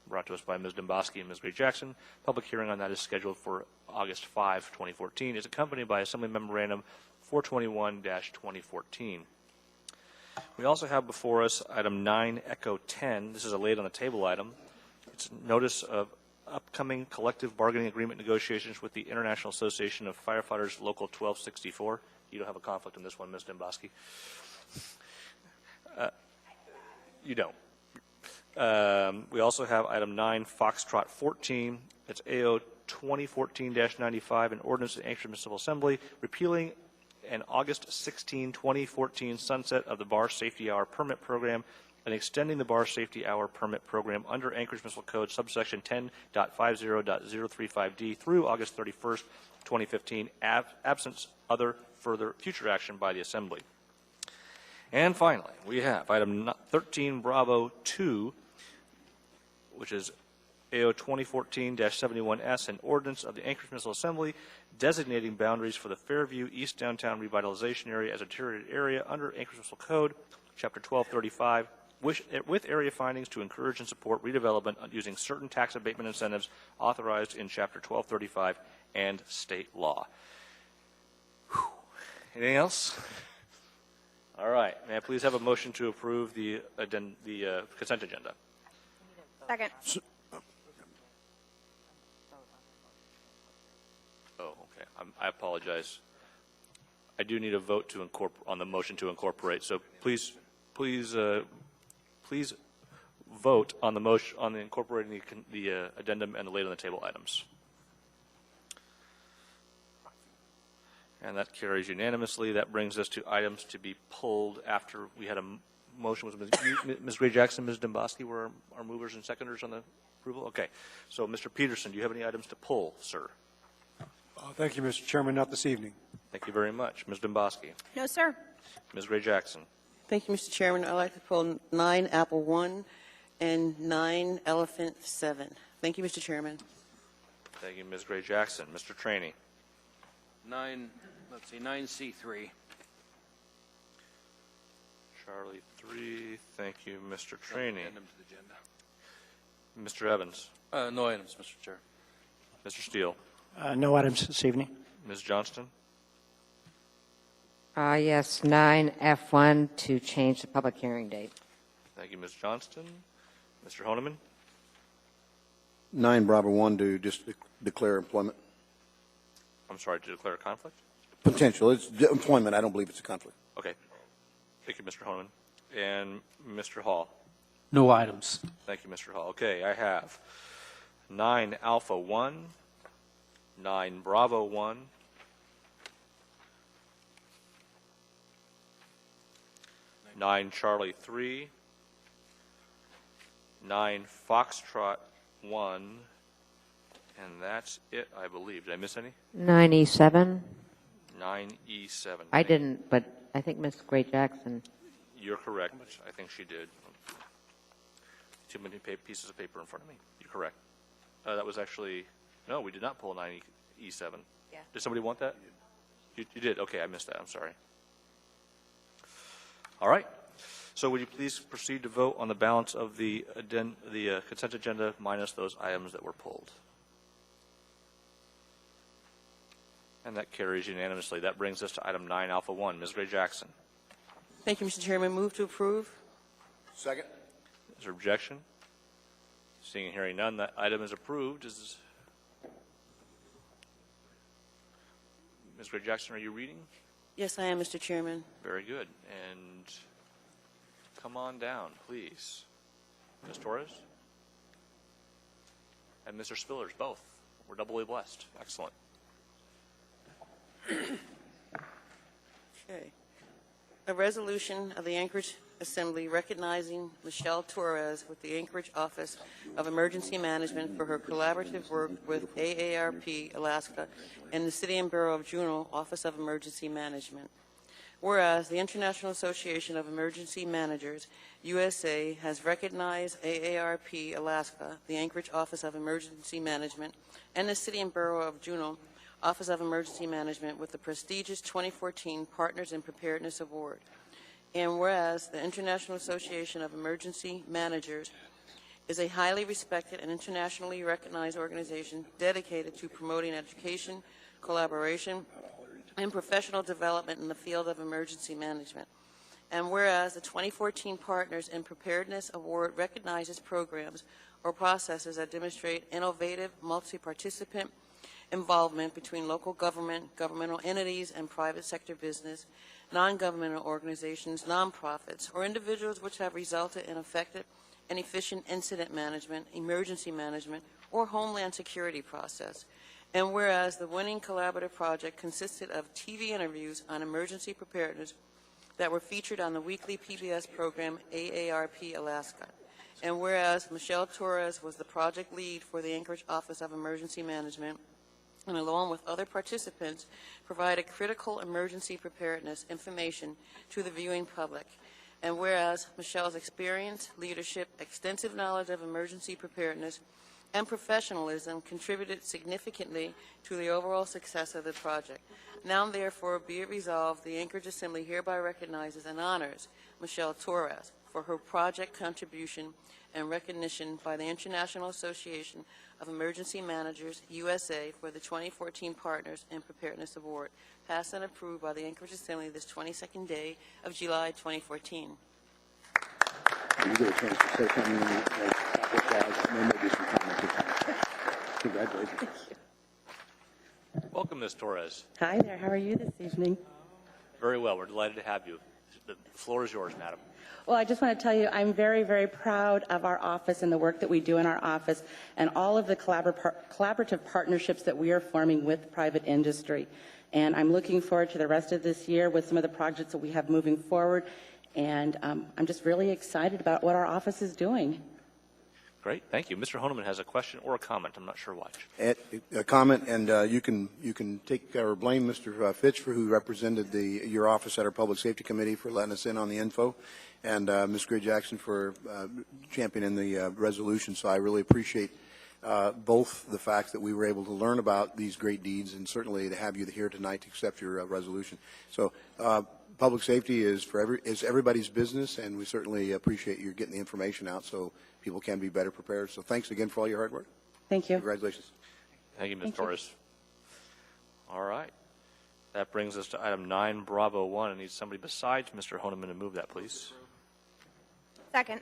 brought to us by Ms. Domboski and Ms. Gray Jackson. Public hearing on that is scheduled for August 5, 2014. It's accompanied by Assembly Memorandum 421-2014. We also have before us item 9, Echo 10. This is a late on the table item. It's notice of upcoming collective bargaining agreement negotiations with the International Association of Firefighters Local 1264. You don't have a conflict in this one, Ms. Domboski. You don't. We also have item 9, Foxtrot 14. It's AO 2014-95, an ordinance of the Anchorage Municipal Assembly repealing an August 16, 2014 sunset of the Bar Safety Hour Permit Program and extending the Bar Safety Hour Permit Program under Anchorage Municipal Code subsection 10.50.035D through August 31st, 2015, absence other further future action by the Assembly. And finally, we have item 13, Bravo 2, which is AO 2014-71S, an ordinance of the Anchorage Municipal Assembly designating boundaries for the Fairview East Downtown Revitalization Area as a deteriorated area under Anchorage Municipal Code, Chapter 1235, with area findings to encourage and support redevelopment using certain tax abatement incentives authorized in Chapter 1235 and state law. Whew. Anything else? All right. May I please have a motion to approve the consent agenda? Second. Oh, okay. I apologize. I do need a vote to on the motion to incorporate. So please vote on the motion on the incorporating the addendum and the later on the table items. And that carries unanimously. That brings us to items to be pulled after we had a motion. Was Ms. Gray Jackson, Ms. Domboski were our movers and seconders on the approval? Okay. So, Mr. Peterson, do you have any items to pull, sir? Thank you, Mr. Chairman. Not this evening. Thank you very much. Ms. Domboski. No, sir. Ms. Gray Jackson. Thank you, Mr. Chairman. I'd like to pull 9 Apple 1 and 9 Elephant 7. Thank you, Mr. Chairman. Thank you, Ms. Gray Jackson. Mr. Traney. 9C3. Charlie 3. Thank you, Mr. Traney. Addendum to the agenda. Mr. Evans. No items, Mr. Chair. Mr. Steele. No items this evening. Ms. Johnston. Yes, 9F1 to change the public hearing date. Thank you, Ms. Johnston. Mr. Honeman. 9 Bravo 1 to just declare employment. I'm sorry, to declare a conflict? Potential. It's employment. I don't believe it's a conflict. Okay. Thank you, Mr. Honeman. And Mr. Hall. No items. Thank you, Mr. Hall. Okay, I have 9 Alpha 1, 9 Bravo 1, 9 Charlie 3, 9 Foxtrot 1, and that's it, I believe. Did I miss any? 9E7. 9E7. I didn't, but I think Ms. Gray Jackson. You're correct. I think she did. Too many pieces of paper in front of me. You're correct. That was actually, no, we did not pull 9E7. Yeah. Did somebody want that? You did? Okay, I missed that. I'm sorry. All right. So would you please proceed to vote on the balance of the consent agenda minus those items that were pulled? And that carries unanimously. That brings us to item 9 Alpha 1. Ms. Gray Jackson. Thank you, Mr. Chairman. Move to approve. Second. Is there objection? Seeing and hearing none, that item is approved. Ms. Gray Jackson, are you reading? Yes, I am, Mr. Chairman. Very good. And come on down, please. Ms. Torres? And Mr. Spillers, both. We're doubly blessed. Excellent. Okay. A resolution of the Anchorage Assembly recognizing Michelle Torres with the Anchorage Office of Emergency Management for her collaborative work with AARP Alaska and the City and Borough of Juneau Office of Emergency Management. Whereas the International Association of Emergency Managers, USA, has recognized AARP Alaska, the Anchorage Office of Emergency Management, and the City and Borough of Juneau Office of Emergency Management with the prestigious 2014 Partners in Preparedness Award. And whereas the International Association of Emergency Managers is a highly respected and internationally recognized organization dedicated to promoting education, collaboration, and professional development in the field of emergency management. And whereas the 2014 Partners in Preparedness Award recognizes programs or processes that demonstrate innovative, multi-participant involvement between local government, governmental entities, and private sector business, non-governmental organizations, nonprofits, or individuals which have resulted in effective and efficient incident management, emergency management, or homeland security process. And whereas the winning collaborative project consisted of TV interviews on emergency preparedness that were featured on the weekly PBS program AARP Alaska. And whereas Michelle Torres was the project lead for the Anchorage Office of Emergency Management, and along with other participants, provided critical emergency preparedness information to the viewing public. And whereas Michelle's experience, leadership, extensive knowledge of emergency preparedness, and professionalism contributed significantly to the overall success of the project. Now, therefore, be it resolved, the Anchorage Assembly hereby recognizes and honors Michelle Torres for her project contribution and recognition by the International Association of Emergency Managers USA for the 2014 Partners in Preparedness Award, passed and approved by the Anchorage Assembly this 22nd day of July 2014. You get a chance to say something, and then maybe some comments. Congratulations. Welcome, Ms. Torres. Hi there. How are you this evening? Very well. We're delighted to have you. The floor is yours, madam. Well, I just want to tell you I'm very, very proud of our office and the work that we do in our office and all of the collaborative partnerships that we are forming with private industry. And I'm looking forward to the rest of this year with some of the projects that we have moving forward. And I'm just really excited about what our office is doing. Great. Thank you. Mr. Honeman has a question or a comment. I'm not sure which. A comment, and you can take or blame Mr. Fitch for who represented your office at our Public Safety Committee for letting us in on the info, and Ms. Gray Jackson for championing the resolution. So I really appreciate both the fact that we were able to learn about these great deeds and certainly to have you here tonight to accept your resolution. So public safety is everybody's business, and we certainly appreciate you getting the information out so people can be better prepared. So thanks again for all your hard work. Thank you. Congratulations. Thank you, Ms. Thank you. Torres. All right. That brings us to item 9, Bravo 1. I need somebody besides Mr. Honeman to move that, please. Second.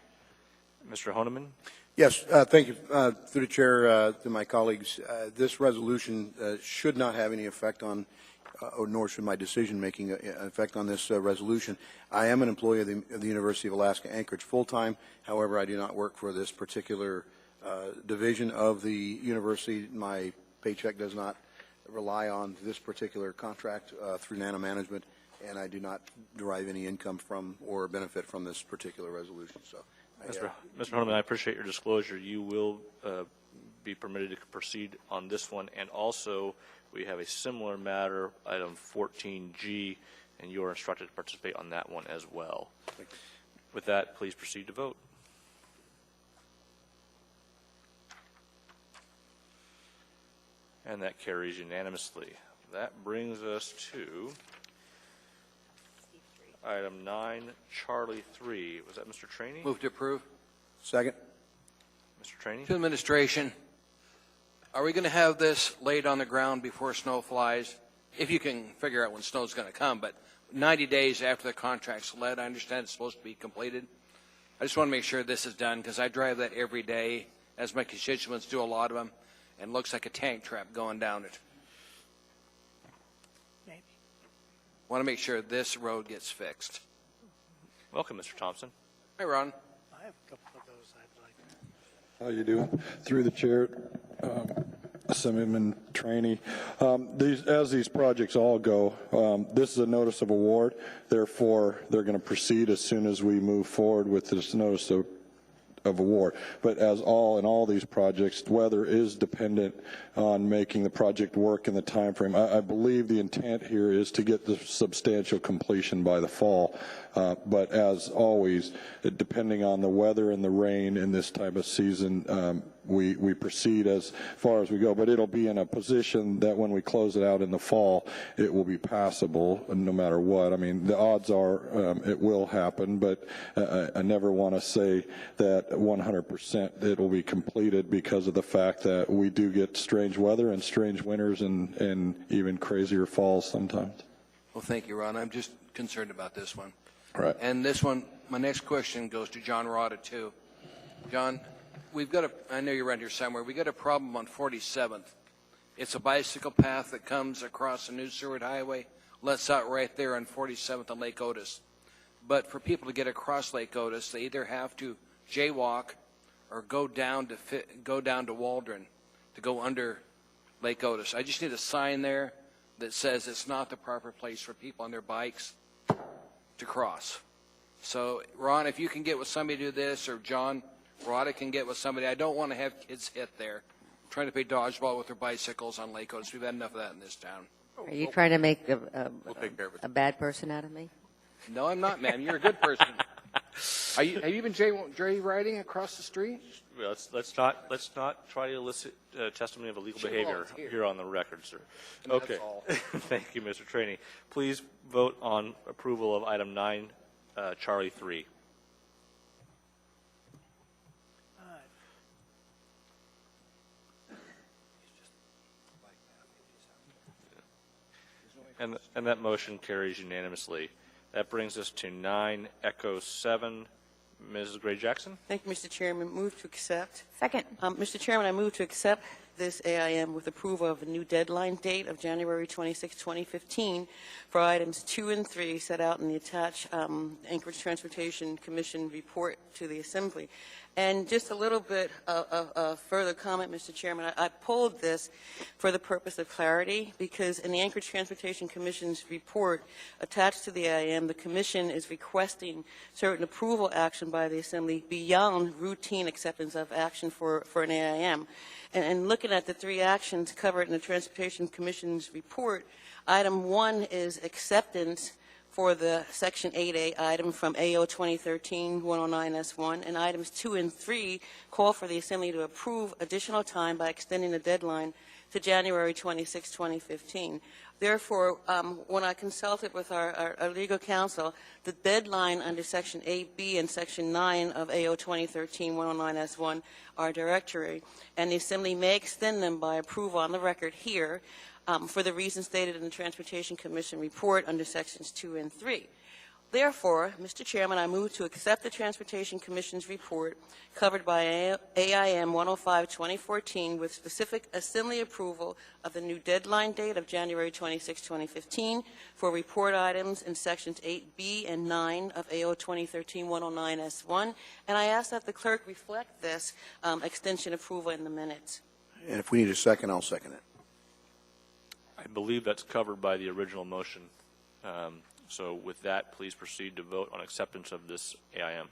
Mr. Honeman? Yes, thank you. Through the chair, to my colleagues, this resolution should not have any effect on, or nor should my decision-making effect on this resolution. I am an employee of the University of Alaska Anchorage full-time. However, I do not work for this particular division of the university. My paycheck does not rely on this particular contract through Nano Management, and I do not derive any income from or benefit from this particular resolution. So, Mr. Honeman, I appreciate your disclosure. You will be permitted to proceed on this one, and also we have a similar matter, item 14G, and you are instructed to participate on that one as well. With that, please proceed to vote. And that carries unanimously. That brings us to item 9, Charlie 3. Was that Mr. Trainee? Move to approve. Second. Mr. Trainee? To administration, are we going to have this laid on the ground before snow flies? If you can figure out when snow's going to come, but 90 days after the contract's let, I understand it's supposed to be completed. I just want to make sure this is done because I drive that every day, as my constituents do, a lot of them, and it looks like a tank trap going down it. Maybe. Want to make sure this road gets fixed. Welcome, Mr. Thompson. Hi, Ron. I have a couple of those I'd like. How you doing? Through the chair, Assemblyman Trainee. As these projects all go, this is a notice of award. Therefore, they're going to proceed as soon as we move forward with this notice of award. But as in all these projects, weather is dependent on making the project work in the time frame. I believe the intent here is to get the substantial completion by the fall. But as always, depending on the weather and the rain in this type of season, we proceed as far as we go. But it'll be in a position that when we close it out in the fall, it will be passable no matter what. I mean, the odds are it will happen, but I never want to say that 100% it will be completed because of the fact that we do get strange weather and strange winters and even crazier falls sometimes. Well, thank you, Ron. I'm just concerned about this one. Right. And this one, my next question goes to John Rada, too. John, I know you're around here somewhere, we got a problem on 47th. It's a bicycle path that comes across the New Seward Highway, lets out right there on 47th and Lake Otis. But for people to get across Lake Otis, they either have to jaywalk or go down to Waldron to go under Lake Otis. I just need a sign there that says it's not the proper place for people on their bikes to cross. So, Ron, if you can get with somebody to do this, or John Rada can get with somebody. I don't want to have kids hit there trying to play dodgeball with their bicycles on Lake Otis. We've had enough of that in this town. Are you trying to make We'll take care of it. a bad person out of me? No, I'm not, ma'am. You're a good person. Have you been Jay riding across the street? Well, let's not try to elicit testimony of illegal behavior here on the record, sir. Okay. Thank you, Mr. Trainee. Please vote on approval of item 9, Charlie 3. And that motion carries unanimously. That brings us to 9 Echo 7. Mrs. Gray Jackson? Thank you, Mr. Chairman. Move to accept. Second. Mr. Chairman, I move to accept this AIM with approval of a new deadline date of January 26, 2015 for items 2 and 3 set out in the attached Anchorage Transportation Commission report to the Assembly. And just a little bit of further comment, Mr. Chairman. I pulled this for the purpose of clarity because in the Anchorage Transportation Commission's report attached to the AIM, the Commission is requesting certain approval action by the Assembly beyond routine acceptance of action for an AIM. And looking at the 3 actions covered in the Transportation Commission's report, item 1 is acceptance for the Section 8A item from AO 2013-109S1, and items 2 and 3 call for the Assembly to approve additional time by extending the deadline to January 26, 2015. Therefore, when I consulted with our legal counsel, the deadline under Section 8B and Section 9 of AO 2013-109S1 are directory, and the Assembly may extend them by approval on the record here for the reasons stated in the Transportation Commission report under Sections 2 and 3. Therefore, Mr. Chairman, I move to accept the Transportation Commission's report covered by AIM 105-2014 with specific Assembly approval of the new deadline date of January 26, 2015 for report items in Sections 8B and 9 of AO 2013-109S1. And I ask that the clerk reflect this extension approval in the minutes. And if we need a second, I'll second it. I believe that's covered by the original motion. So with that, please proceed to vote on acceptance of this AIM.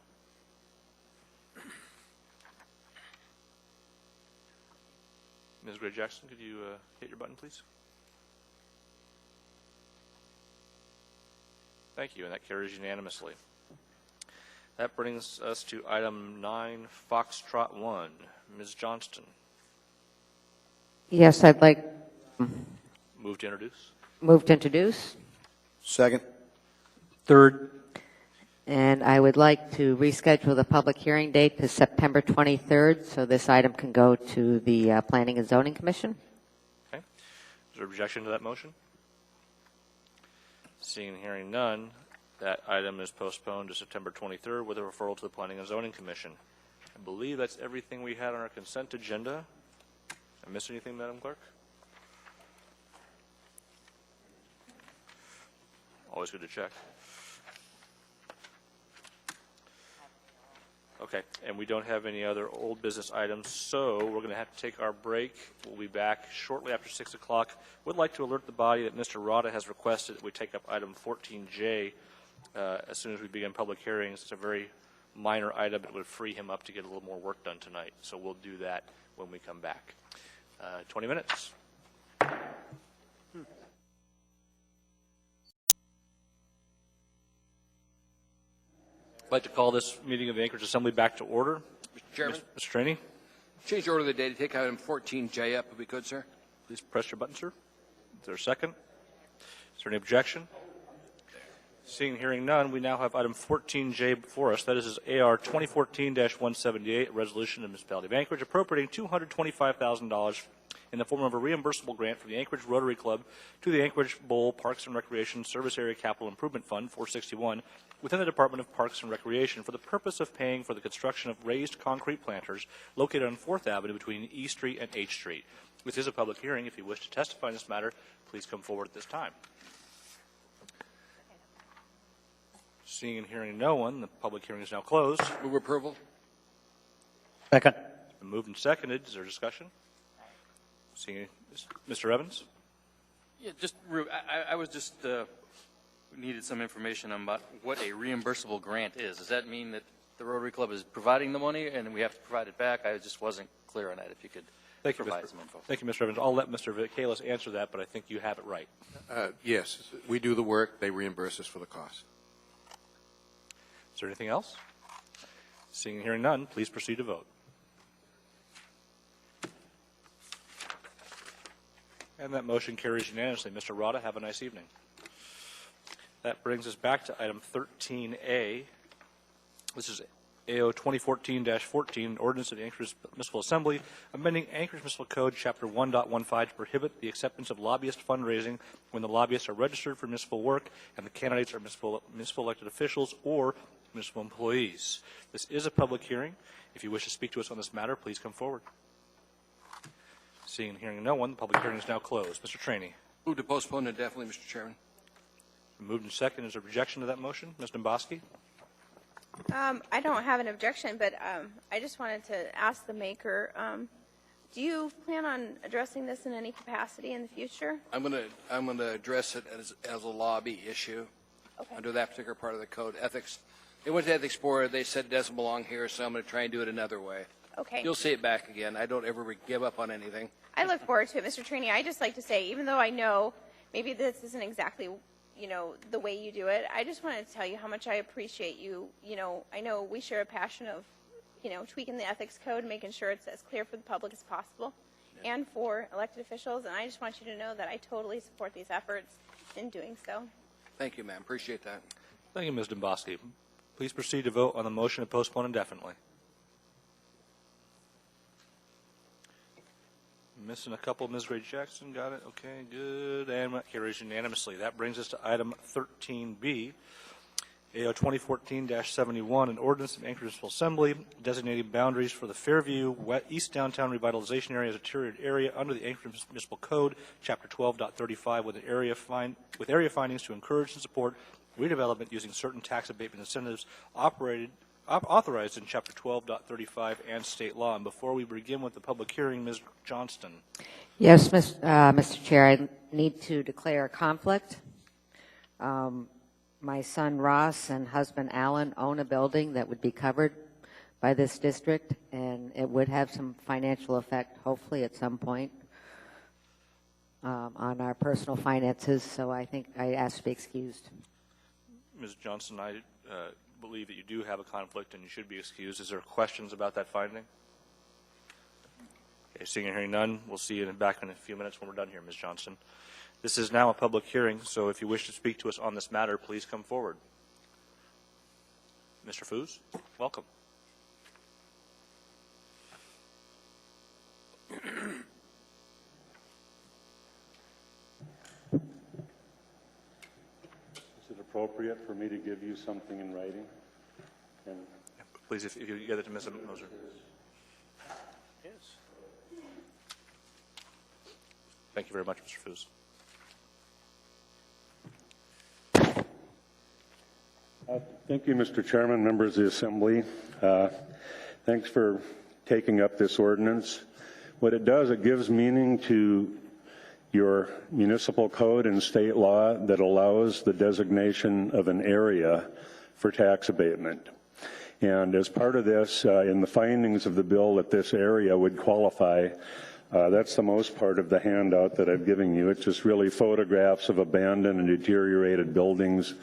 Ms. Gray Jackson, could you hit your button, please? Thank you, and that carries unanimously. That brings us to item 9, Foxtrot 1. Ms. Johnston. Yes, I'd like. Move to introduce. Move to introduce. Second. Third. And I would like to reschedule the public hearing date to September 23rd so this item can go to the Planning and Zoning Commission. Okay. Is there objection to that motion? Seeing and hearing none, that item is postponed to September 23rd with a referral to the Planning and Zoning Commission. I believe that's everything we had on our consent agenda. Did I miss anything, Madam Clerk? Always good to check. Okay, and we don't have any other old business items, so we're going to have to take our break. We'll be back shortly after 6 o'clock. Would like to alert the body that Mr. Rada has requested that we take up item 14J as soon as we begin public hearings. It's a very minor item. It would free him up to get a little more work done tonight, so we'll do that when we come back. 20 minutes. I'd like to call this meeting of the Anchorage Assembly back to order. Mr. Chairman? Mr. Straney? Change the order of the day to take item 14J up, if we could, sir. Please press your button, sir. Is there a second? Is there any objection? Seeing and hearing none, we now have item 14J before us. That is AR 2014-178, a resolution of the Municipality of Anchorage appropriating $225,000 in the form of a reimbursable grant from the Anchorage Rotary Club to the Anchorage Bowl Parks and Recreation Service Area Capital Improvement Fund 461 within the Department of Parks and Recreation for the purpose of paying for the construction of raised concrete planters located on 4th Avenue between E Street and H Street. This is a public hearing. If you wish to testify in this matter, please come forward at this time. Seeing and hearing no one, the public hearing is now closed. Move approval. Second. It's been moved and seconded. Is there discussion? Seeing Mr. Evans? Yeah, I was just needed some information about what a reimbursable grant is. Does that mean that the Rotary Club is providing the money and we have to provide it back? I just wasn't clear on that. If you could provide some info. Thank you, Mr. Evans. I'll let Mr. Kalis answer that, but I think you have it right. Yes, we do the work. They reimburse us for the cost. Is there anything else? Seeing and hearing none, please proceed to vote. And that motion carries unanimously. Mr. Rada, have a nice evening. That brings us back to item 13A. This is AO 2014-14, ordinance of the Anchorage Municipal Assembly, amending Anchorage Municipal Code, Chapter 1.15, to prohibit the acceptance of lobbyist fundraising when the lobbyists are registered for municipal work and the candidates are municipal elected officials or municipal employees. This is a public hearing. If you wish to speak to us on this matter, please come forward. Seeing and hearing no one, the public hearing is now closed. Mr. Traney. Move to postpone indefinitely, Mr. Chairman. Moved and second. Is there objection to that motion? Ms. Domboski? I don't have an objection, but I just wanted to ask the maker, do you plan on addressing this in any capacity in the future? I'm going to address it as a lobby issue under that particular part of the code. Ethics. It went to Ethics Board. They said it doesn't belong here, so I'm going to try and do it another way. Okay. You'll see it back again. I don't ever give up on anything. I look forward to it, Mr. Traney. I just like to say, even though I know maybe this isn't exactly, the way you do it, I just wanted to tell you how much I appreciate you. I know we share a passion of, tweaking the ethics code, making sure it's as clear for the public as possible and for elected officials. And I just want you to know that I totally support these efforts in doing so. Thank you, ma'am. Appreciate that. Thank you, Ms. Domboski. Please proceed to vote on the motion to postpone indefinitely. Missing a couple. Ms. Gray Jackson, got it. Okay, good. And that carries unanimously. That brings us to item 13B, AO 2014-71, an ordinance of Anchorage Municipal Assembly designating boundaries for the Fairview East Downtown Revitalization Area as a tiered area under the Anchorage Municipal Code, Chapter 12.35, with area findings to encourage and support redevelopment using certain tax abatement incentives authorized in Chapter 12.35 and state law. And before we begin with the public hearing, Ms. Johnston. Yes, Mr. Chair, I need to declare a conflict. My son Ross and husband Alan own a building that would be covered by this district, and it would have some financial effect, hopefully at some point, on our personal finances. So I think I ask to be excused. Ms. Johnson, I believe that you do have a conflict and you should be excused. Is there questions about that finding? Okay, seeing and hearing none, we'll see you back in a few minutes when we're done here, Ms. Johnson. This is now a public hearing, so if you wish to speak to us on this matter, please come forward. Mr. Foos, welcome. Appropriate for me to give you something in writing? And please, if you get it to Ms. Moser. Yes. Thank you very much, Mr. Foos. Thank you, Mr. Chairman, members of the Assembly. Thanks for taking up this ordinance. What it does, it gives meaning to your municipal code and state law that allows the designation of an area for tax abatement. And as part of this, in the findings of the bill that this area would qualify, that's the most part of the handout that I've given you. It's just really photographs of abandoned and deteriorated buildings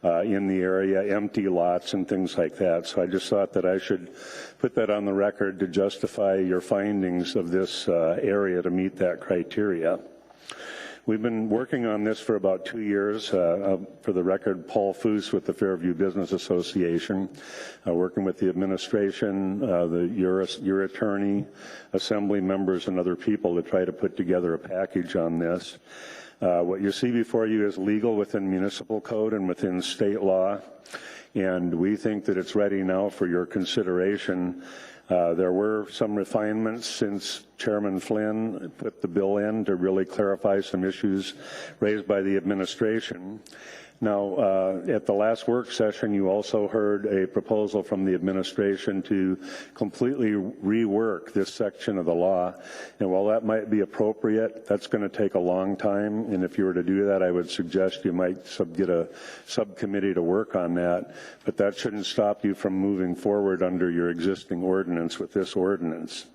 in the area, empty lots and things like that. So I just thought that I should put that on the record to justify your findings of this area to meet that criteria. We've been working on this for about 2 years. For the record, Paul Foos with the Fairview Business Association, working with the administration, your attorney, assembly members, and other people to try to put together a package on this. What you see before you is legal within municipal code and within state law, and we think that it's ready now for your consideration. There were some refinements since Chairman Flynn put the bill in to really clarify some issues raised by the administration. Now, at the last work session, you also heard a proposal from the administration to completely rework this section of the law. And while that might be appropriate, that's going to take a long time. And if you were to do that, I would suggest you might get a subcommittee to work on that. But that shouldn't stop you from moving forward under your existing ordinance with this ordinance.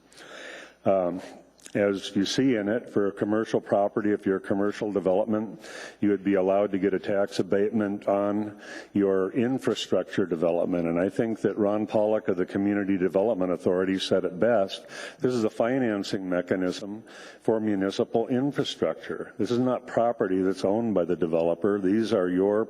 As you see in it, for a commercial property, if you're a commercial development, you would be allowed to get a tax abatement on your infrastructure development. And I think that Ron Pollock of the Community Development Authority said it best. This is a financing mechanism for municipal infrastructure. This is not property that's owned by the developer. These are your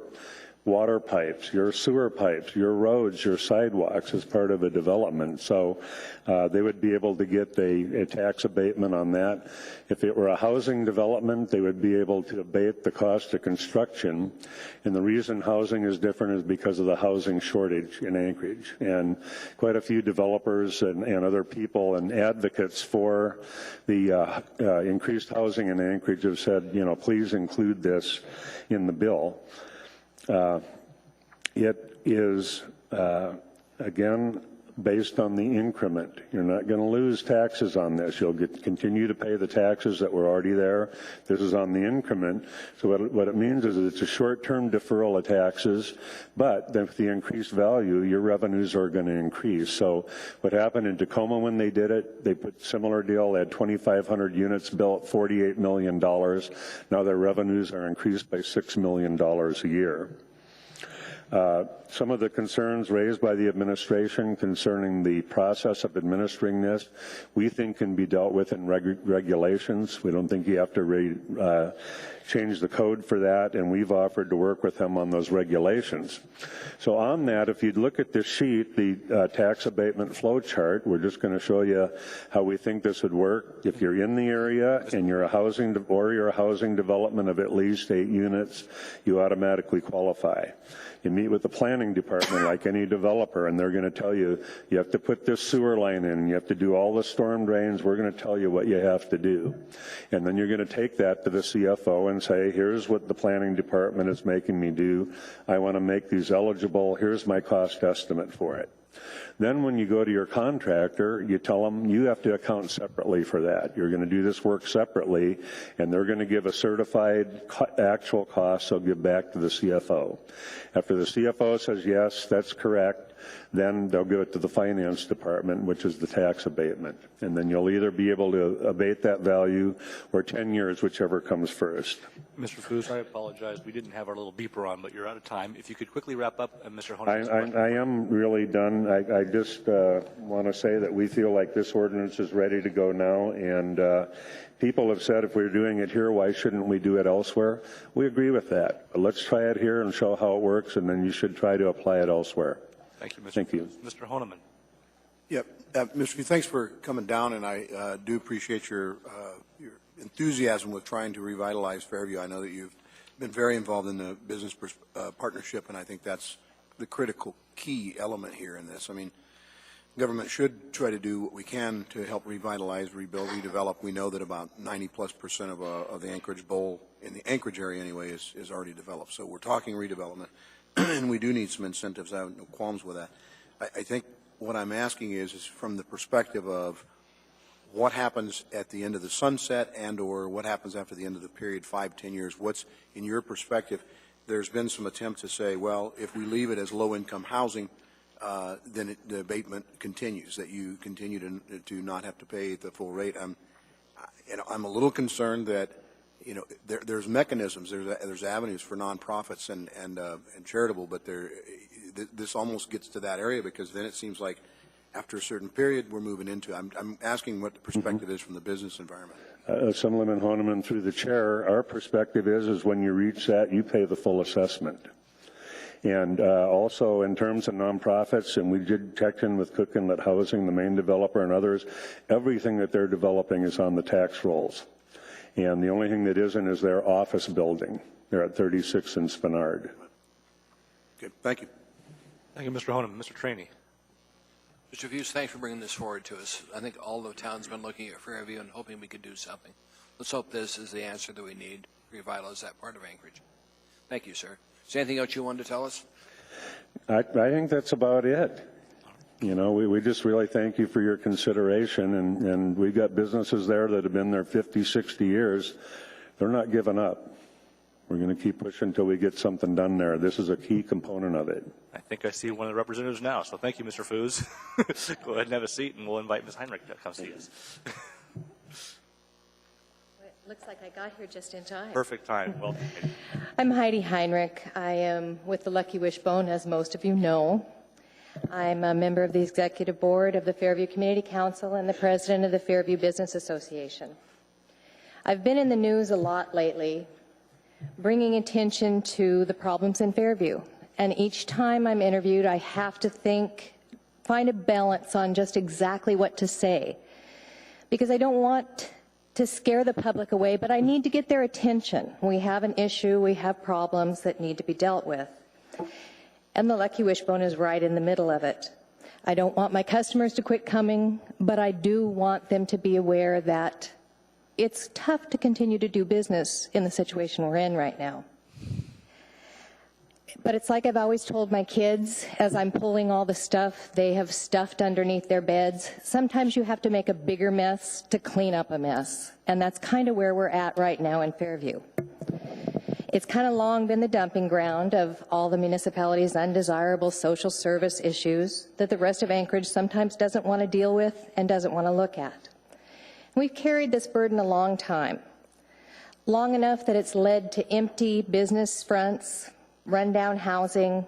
water pipes, your sewer pipes, your roads, your sidewalks as part of a development. So they would be able to get a tax abatement on that. If it were a housing development, they would be able to abate the cost of construction. And the reason housing is different is because of the housing shortage in Anchorage. And quite a few developers and other people and advocates for the increased housing in Anchorage have said, you know, please include this in the bill. It is, again, based on the increment. You're not going to lose taxes on this. You'll continue to pay the taxes that were already there. This is on the increment. So what it means is that it's a short-term deferral of taxes, but with the increased value, your revenues are going to increase. So what happened in Tacoma when they did it, they put similar deal. They had 2,500 units built, $48 million. Now their revenues are increased by $6 million a year. Some of the concerns raised by the administration concerning the process of administering this, we think can be dealt with in regulations. We don't think you have to change the code for that, and we've offered to work with them on those regulations. So on that, if you'd look at this sheet, the tax abatement flow chart, we're just going to show you how we think this would work. If you're in the area and you're a housing development of at least 8 units, you automatically qualify. You meet with the planning department like any developer, and they're going to tell you, you have to put this sewer line in, and you have to do all the storm drains. We're going to tell you what you have to do. And then you're going to take that to the CFO and say, here's what the planning department is making me do. I want to make these eligible. Here's my cost estimate for it. Then when you go to your contractor, you tell them you have to account separately for that. You're going to do this work separately, and they're going to give a certified actual cost they'll give back to the CFO. After the CFO says, yes, that's correct, then they'll give it to the finance department, which is the tax abatement. And then you'll either be able to abate that value or 10 years, whichever comes first. Mr. Foos, I apologize. We didn't have our little beeper on, but you're out of time. If you could quickly wrap up, Mr. Honeman. I am really done. I just want to say that we feel like this ordinance is ready to go now, and people have said if we're doing it here, why shouldn't we do it elsewhere? We agree with that. But let's try it here and show how it works, and then you should try to apply it elsewhere. Thank you, Mr. Thank you. Mr. Honeman. Yep. Mr. Few, thanks for coming down, and I do appreciate your enthusiasm with trying to revitalize Fairview. I know that you've been very involved in the business partnership, and I think that's the critical key element here in this. I mean, government should try to do what we can to help revitalize, rebuild, redevelop. We know that about 90+% of the Anchorage Bowl, in the Anchorage area anyway, is already developed. So we're talking redevelopment, and we do need some incentives. I have no qualms with that. I think what I'm asking is from the perspective of what happens at the end of the sunset and or what happens after the end of the period, 5, 10 years, what's, in your perspective, there's been some attempt to say, well, if we leave it as low-income housing, then the abatement continues, that you continue to not have to pay the full rate. I'm a little concerned that, you know, there's mechanisms, there's avenues for nonprofits and charitable, but this almost gets to that area because then it seems like after a certain period we're moving into. I'm asking what the perspective is from the business environment. Assemblyman Honeman, through the chair, our perspective is when you reach that, you pay the full assessment. And also in terms of nonprofits, and we did check in with Cook Inlet Housing, the main developer, and others, everything that they're developing is on the tax rolls. And the only thing that isn't is their office building. They're at 36 in Spenard. Okay, thank you. Thank you, Mr. Honeman. Mr. Traney. Mr. Hughes, thanks for bringing this forward to us. I think all the town's been looking at Fairview and hoping we could do something. Let's hope this is the answer that we need to revitalize that part of Anchorage. Thank you, sir. Is there anything else you wanted to tell us? I think that's about it. You know, we just really thank you for your consideration, and we've got businesses there that have been there 50, 60 years. They're not giving up. We're going to keep pushing until we get something done there. This is a key component of it. I think I see one of the representatives now, so thank you, Mr. Foos. Go ahead and have a seat, and we'll invite Ms. Heinrich to come see us. Looks like I got here just in time. Perfect time. Welcome. I'm Heidi Heinrich. I am with the Lucky Wishbone, as most of you know. I'm a member of the executive board of the Fairview Community Council and the president of the Fairview Business Association. I've been in the news a lot lately, bringing attention to the problems in Fairview. And each time I'm interviewed, I have to find a balance on just exactly what to say. Because I don't want to scare the public away, but I need to get their attention. We have an issue, we have problems that need to be dealt with. And the Lucky Wishbone is right in the middle of it. I don't want my customers to quit coming, but I do want them to be aware that it's tough to continue to do business in the situation we're in right now. But it's like I've always told my kids, as I'm pulling all the stuff they have stuffed underneath their beds, sometimes you have to make a bigger mess to clean up a mess. And that's kind of where we're at right now in Fairview. It's kind of long been the dumping ground of all the municipality's undesirable social service issues that the rest of Anchorage sometimes doesn't want to deal with and doesn't want to look at. We've carried this burden a long time, long enough that it's led to empty business fronts, rundown housing.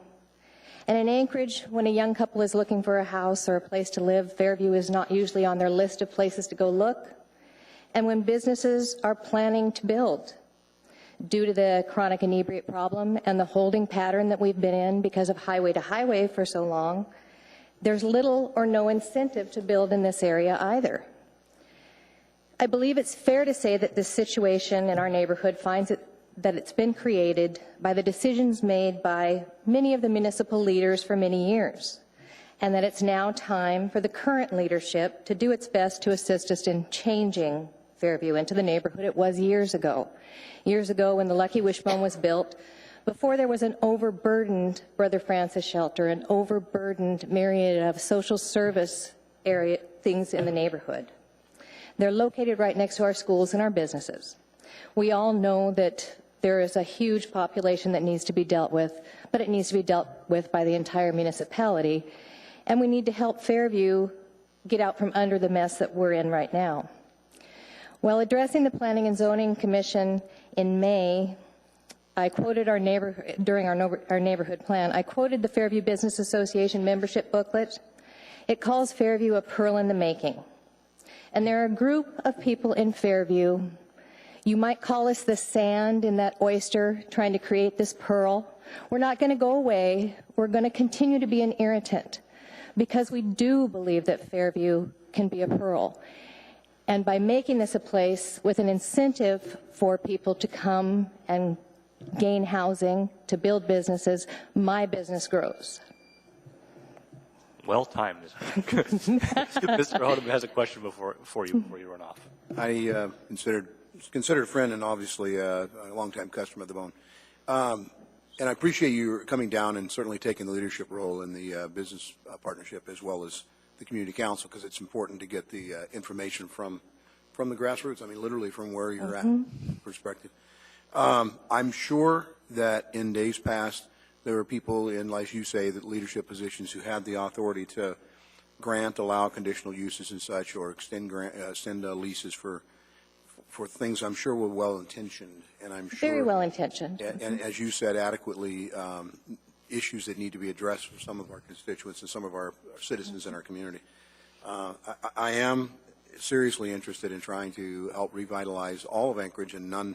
And in Anchorage, when a young couple is looking for a house or a place to live, Fairview is not usually on their list of places to go look. And when businesses are planning to build, due to the chronic inebriate problem and the holding pattern that we've been in because of highway to highway for so long, there's little or no incentive to build in this area either. I believe it's fair to say that this situation in our neighborhood finds that it's been created by the decisions made by many of the municipal leaders for many years, and that it's now time for the current leadership to do its best to assist us in changing Fairview into the neighborhood it was years ago. Years ago when the Lucky Wishbone was built, before there was an overburdened Brother Francis shelter, an overburdened myriad of social service area things in the neighborhood. They're located right next to our schools and our businesses. We all know that there is a huge population that needs to be dealt with, but it needs to be dealt with by the entire municipality, and we need to help Fairview get out from under the mess that we're in right now. While addressing the Planning and Zoning Commission in May, I quoted during our neighborhood plan, I quoted the Fairview Business Association membership booklet. It calls Fairview a pearl in the making. And there are a group of people in Fairview, you might call us the sand in that oyster trying to create this pearl. We're not going to go away. We're going to continue to be an irritant because we do believe that Fairview can be a pearl. And by making this a place with an incentive for people to come and gain housing, to build businesses, my business grows. Well timed. Mr. Odom has a question before you run off. I considered a friend and obviously a longtime customer of the Bone. And I appreciate you coming down and certainly taking the leadership role in the business partnership as well as the community council, because it's important to get the information from the grassroots. I mean, literally from where you're at perspective. I'm sure that in days past, there were people in, like you say, the leadership positions who had the authority to allow conditional uses and such, or extend leases for things I'm sure were well-intentioned, and I'm sure very well-intentioned. And as you said, adequately issues that need to be addressed for some of our constituents and some of our citizens in our community. I am seriously interested in trying to help revitalize all of Anchorage, and none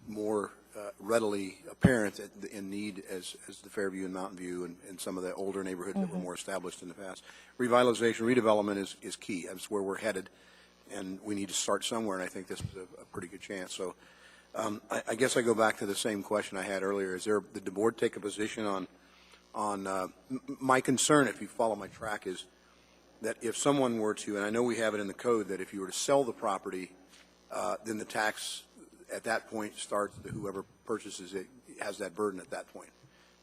more readily apparent in need as the Fairview and Mountain View and some of the older neighborhoods that were more established in the past. Revitalization, redevelopment is key. That's where we're headed, and we need to start somewhere, and I think this is a pretty good chance. So I guess I go back to the same question I had earlier. Did the board take a position on my concern, if you follow my track, is that if someone were to, and I know we have it in the code, that if you were to sell the property, then the tax at that point starts, whoever purchases it has that burden at that point.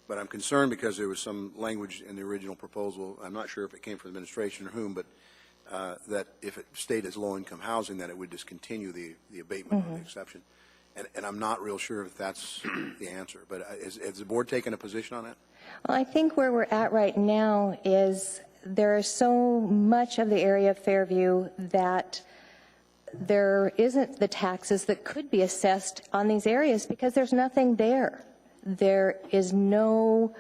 But I'm concerned because there was some language in the original proposal, I'm not sure if it came from the administration or whom, but that if it stayed as low-income housing, that it would discontinue the abatement of the exception. And I'm not real sure if that's the answer. But has the board taken a position on that? Well, I think where we're at right now is there is so much of the area of Fairview that there isn't the taxes that could be assessed on these areas because there's nothing there. There is no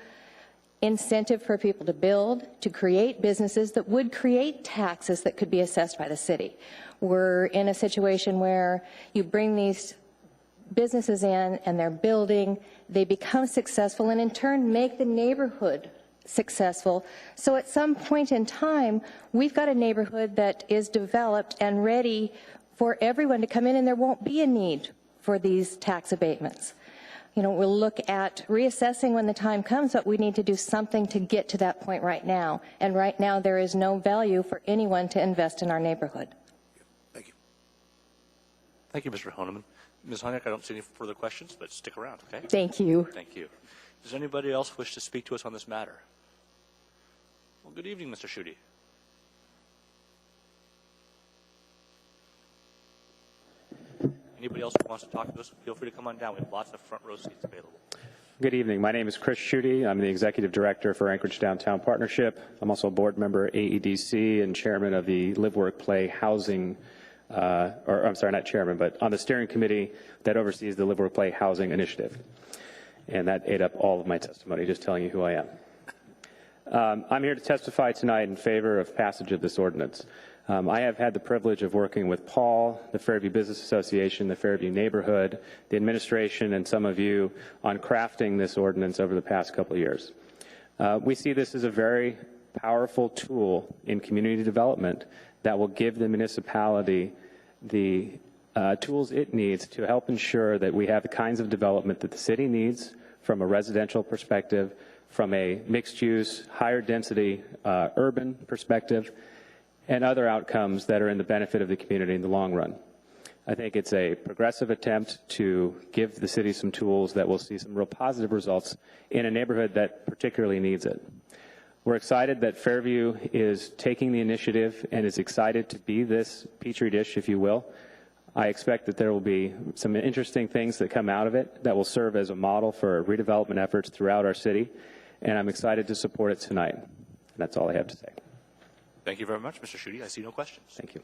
incentive for people to build, to create businesses that would create taxes that could be assessed by the city. We're in a situation where you bring these businesses in and they're building, they become successful and in turn make the neighborhood successful. So at some point in time, we've got a neighborhood that is developed and ready for everyone to come in, and there won't be a need for these tax abatements. You know, we'll look at reassessing when the time comes, but we need to do something to get to that point right now. And right now, there is no value for anyone to invest in our neighborhood. Thank you. Thank you, Mr. Honeman. Ms. Heineck, I don't see any further questions, but stick around, okay? Thank you. Thank you. Does anybody else wish to speak to us on this matter? Well, good evening, Mr. Schutte. Anybody else who wants to talk to us, feel free to come on down. We have lots of front row seats available. Good evening. My name is Chris Schutte. I'm the Executive Director for Anchorage Downtown Partnership. I'm also a board member at AEDC and chairman of the Live, Work, Play Housing, or I'm sorry, not chairman, but on the steering committee that oversees the Live, Work, Play Housing Initiative. And that ate up all of my testimony, just telling you who I am. I'm here to testify tonight in favor of passage of this ordinance. I have had the privilege of working with Paul, the Fairview Business Association, the Fairview Neighborhood, the administration, and some of you on crafting this ordinance over the past couple of years. We see this as a very powerful tool in community development that will give the municipality the tools it needs to help ensure that we have the kinds of development that the city needs from a residential perspective, from a mixed-use, higher-density urban perspective, and other outcomes that are in the benefit of the community in the long run. I think it's a progressive attempt to give the city some tools that will see some real positive results in a neighborhood that particularly needs it. We're excited that Fairview is taking the initiative and is excited to be this petri dish, if you will. I expect that there will be some interesting things that come out of it that will serve as a model for redevelopment efforts throughout our city, and I'm excited to support it tonight. That's all I have to say. Thank you very much, Mr. Schutte. I see no questions. Thank you.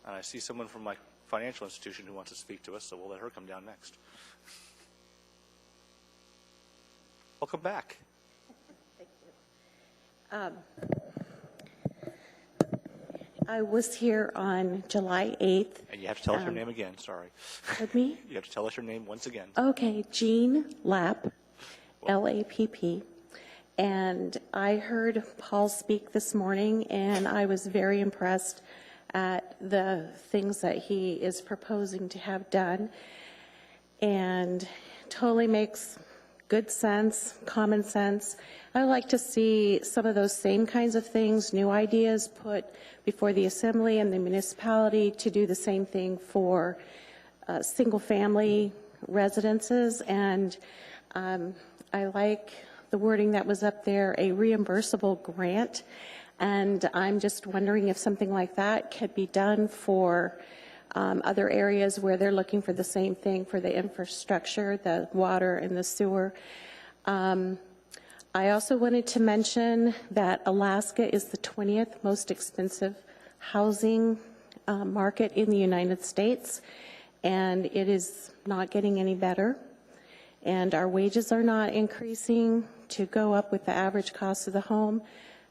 And I see someone from my financial institution who wants to speak to us, so we'll let her come down next. Welcome back. I was here on July 8th. And you have to tell us your name again, sorry. Pardon me? You have to tell us your name once again. Okay, Jean Lapp, L-A-P-P. And I heard Paul speak this morning, and I was very impressed at the things that he is proposing to have done. And totally makes good sense, common sense. I would like to see some of those same kinds of things, new ideas put before the assembly and the municipality to do the same thing for single-family residences. And I like the wording that was up there, a reimbursable grant. And I'm just wondering if something like that could be done for other areas where they're looking for the same thing for the infrastructure, the water and the sewer. I also wanted to mention that Alaska is the 20th most expensive housing market in the United States, and it is not getting any better. And our wages are not increasing to go up with the average cost of the home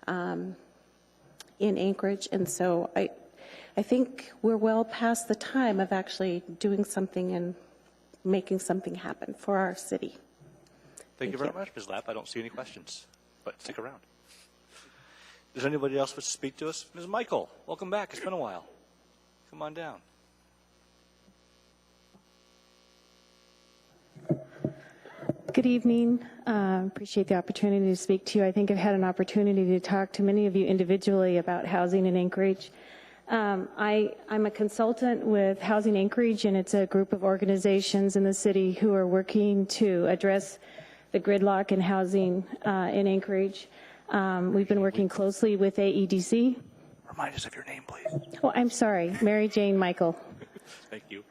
in Anchorage. And so I think we're well past the time of actually doing something and making something happen for our city. Thank you very much, Ms. Lapp. I don't see any questions, but stick around. Does anybody else wish to speak to us? Ms. Michael, welcome back. It's been a while. Come on down. Good evening. Appreciate the opportunity to speak to you. I think I've had an opportunity to talk to many of you individually about housing in Anchorage. I'm a consultant with Housing Anchorage, and it's a group of organizations in the city who are working to address the gridlock in housing in Anchorage. We've been working closely with AEDC. Remind us of your name, please. Oh, I'm sorry, Mary Jane Michael. Thank you.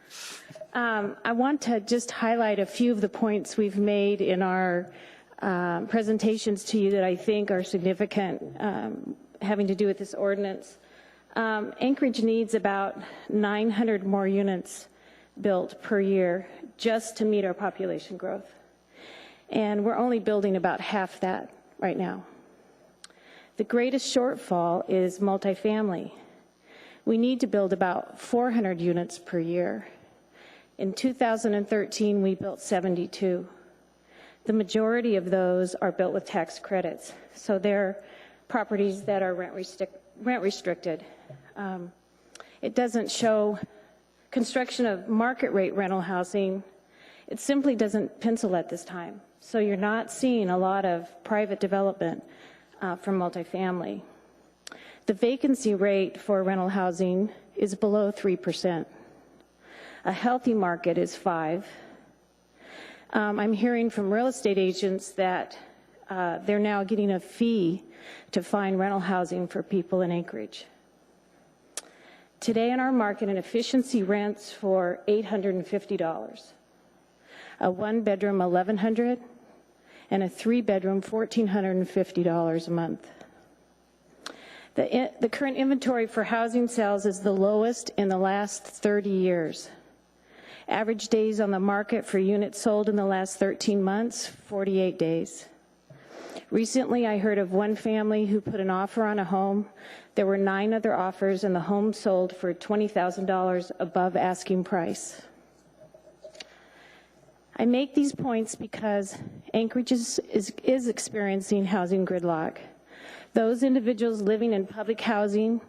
I want to just highlight a few of the points we've made in our presentations to you that I think are significant having to do with this ordinance. Anchorage needs about 900 more units built per year just to meet our population growth. And we're only building about half that right now. The greatest shortfall is multifamily. We need to build about 400 units per year. In 2013, we built 72. The majority of those are built with tax credits, so they're properties that are rent restricted. It doesn't show construction of market rate rental housing. It simply doesn't pencil at this time. So you're not seeing a lot of private development from multifamily. The vacancy rate for rental housing is below 3%. A healthy market is 5%. I'm hearing from real estate agents that they're now getting a fee to find rental housing for people in Anchorage. Today in our market, an efficiency rents for $850, a one-bedroom $1,100, and a three-bedroom $1,450 a month. The current inventory for housing sales is the lowest in the last 30 years. Average days on the market for units sold in the last 13 months, 48 days. Recently, I heard of one family who put an offer on a home. There were 9 other offers, and the home sold for $20,000 above asking price. I make these points because Anchorage is experiencing housing gridlock. Those individuals living in public housing,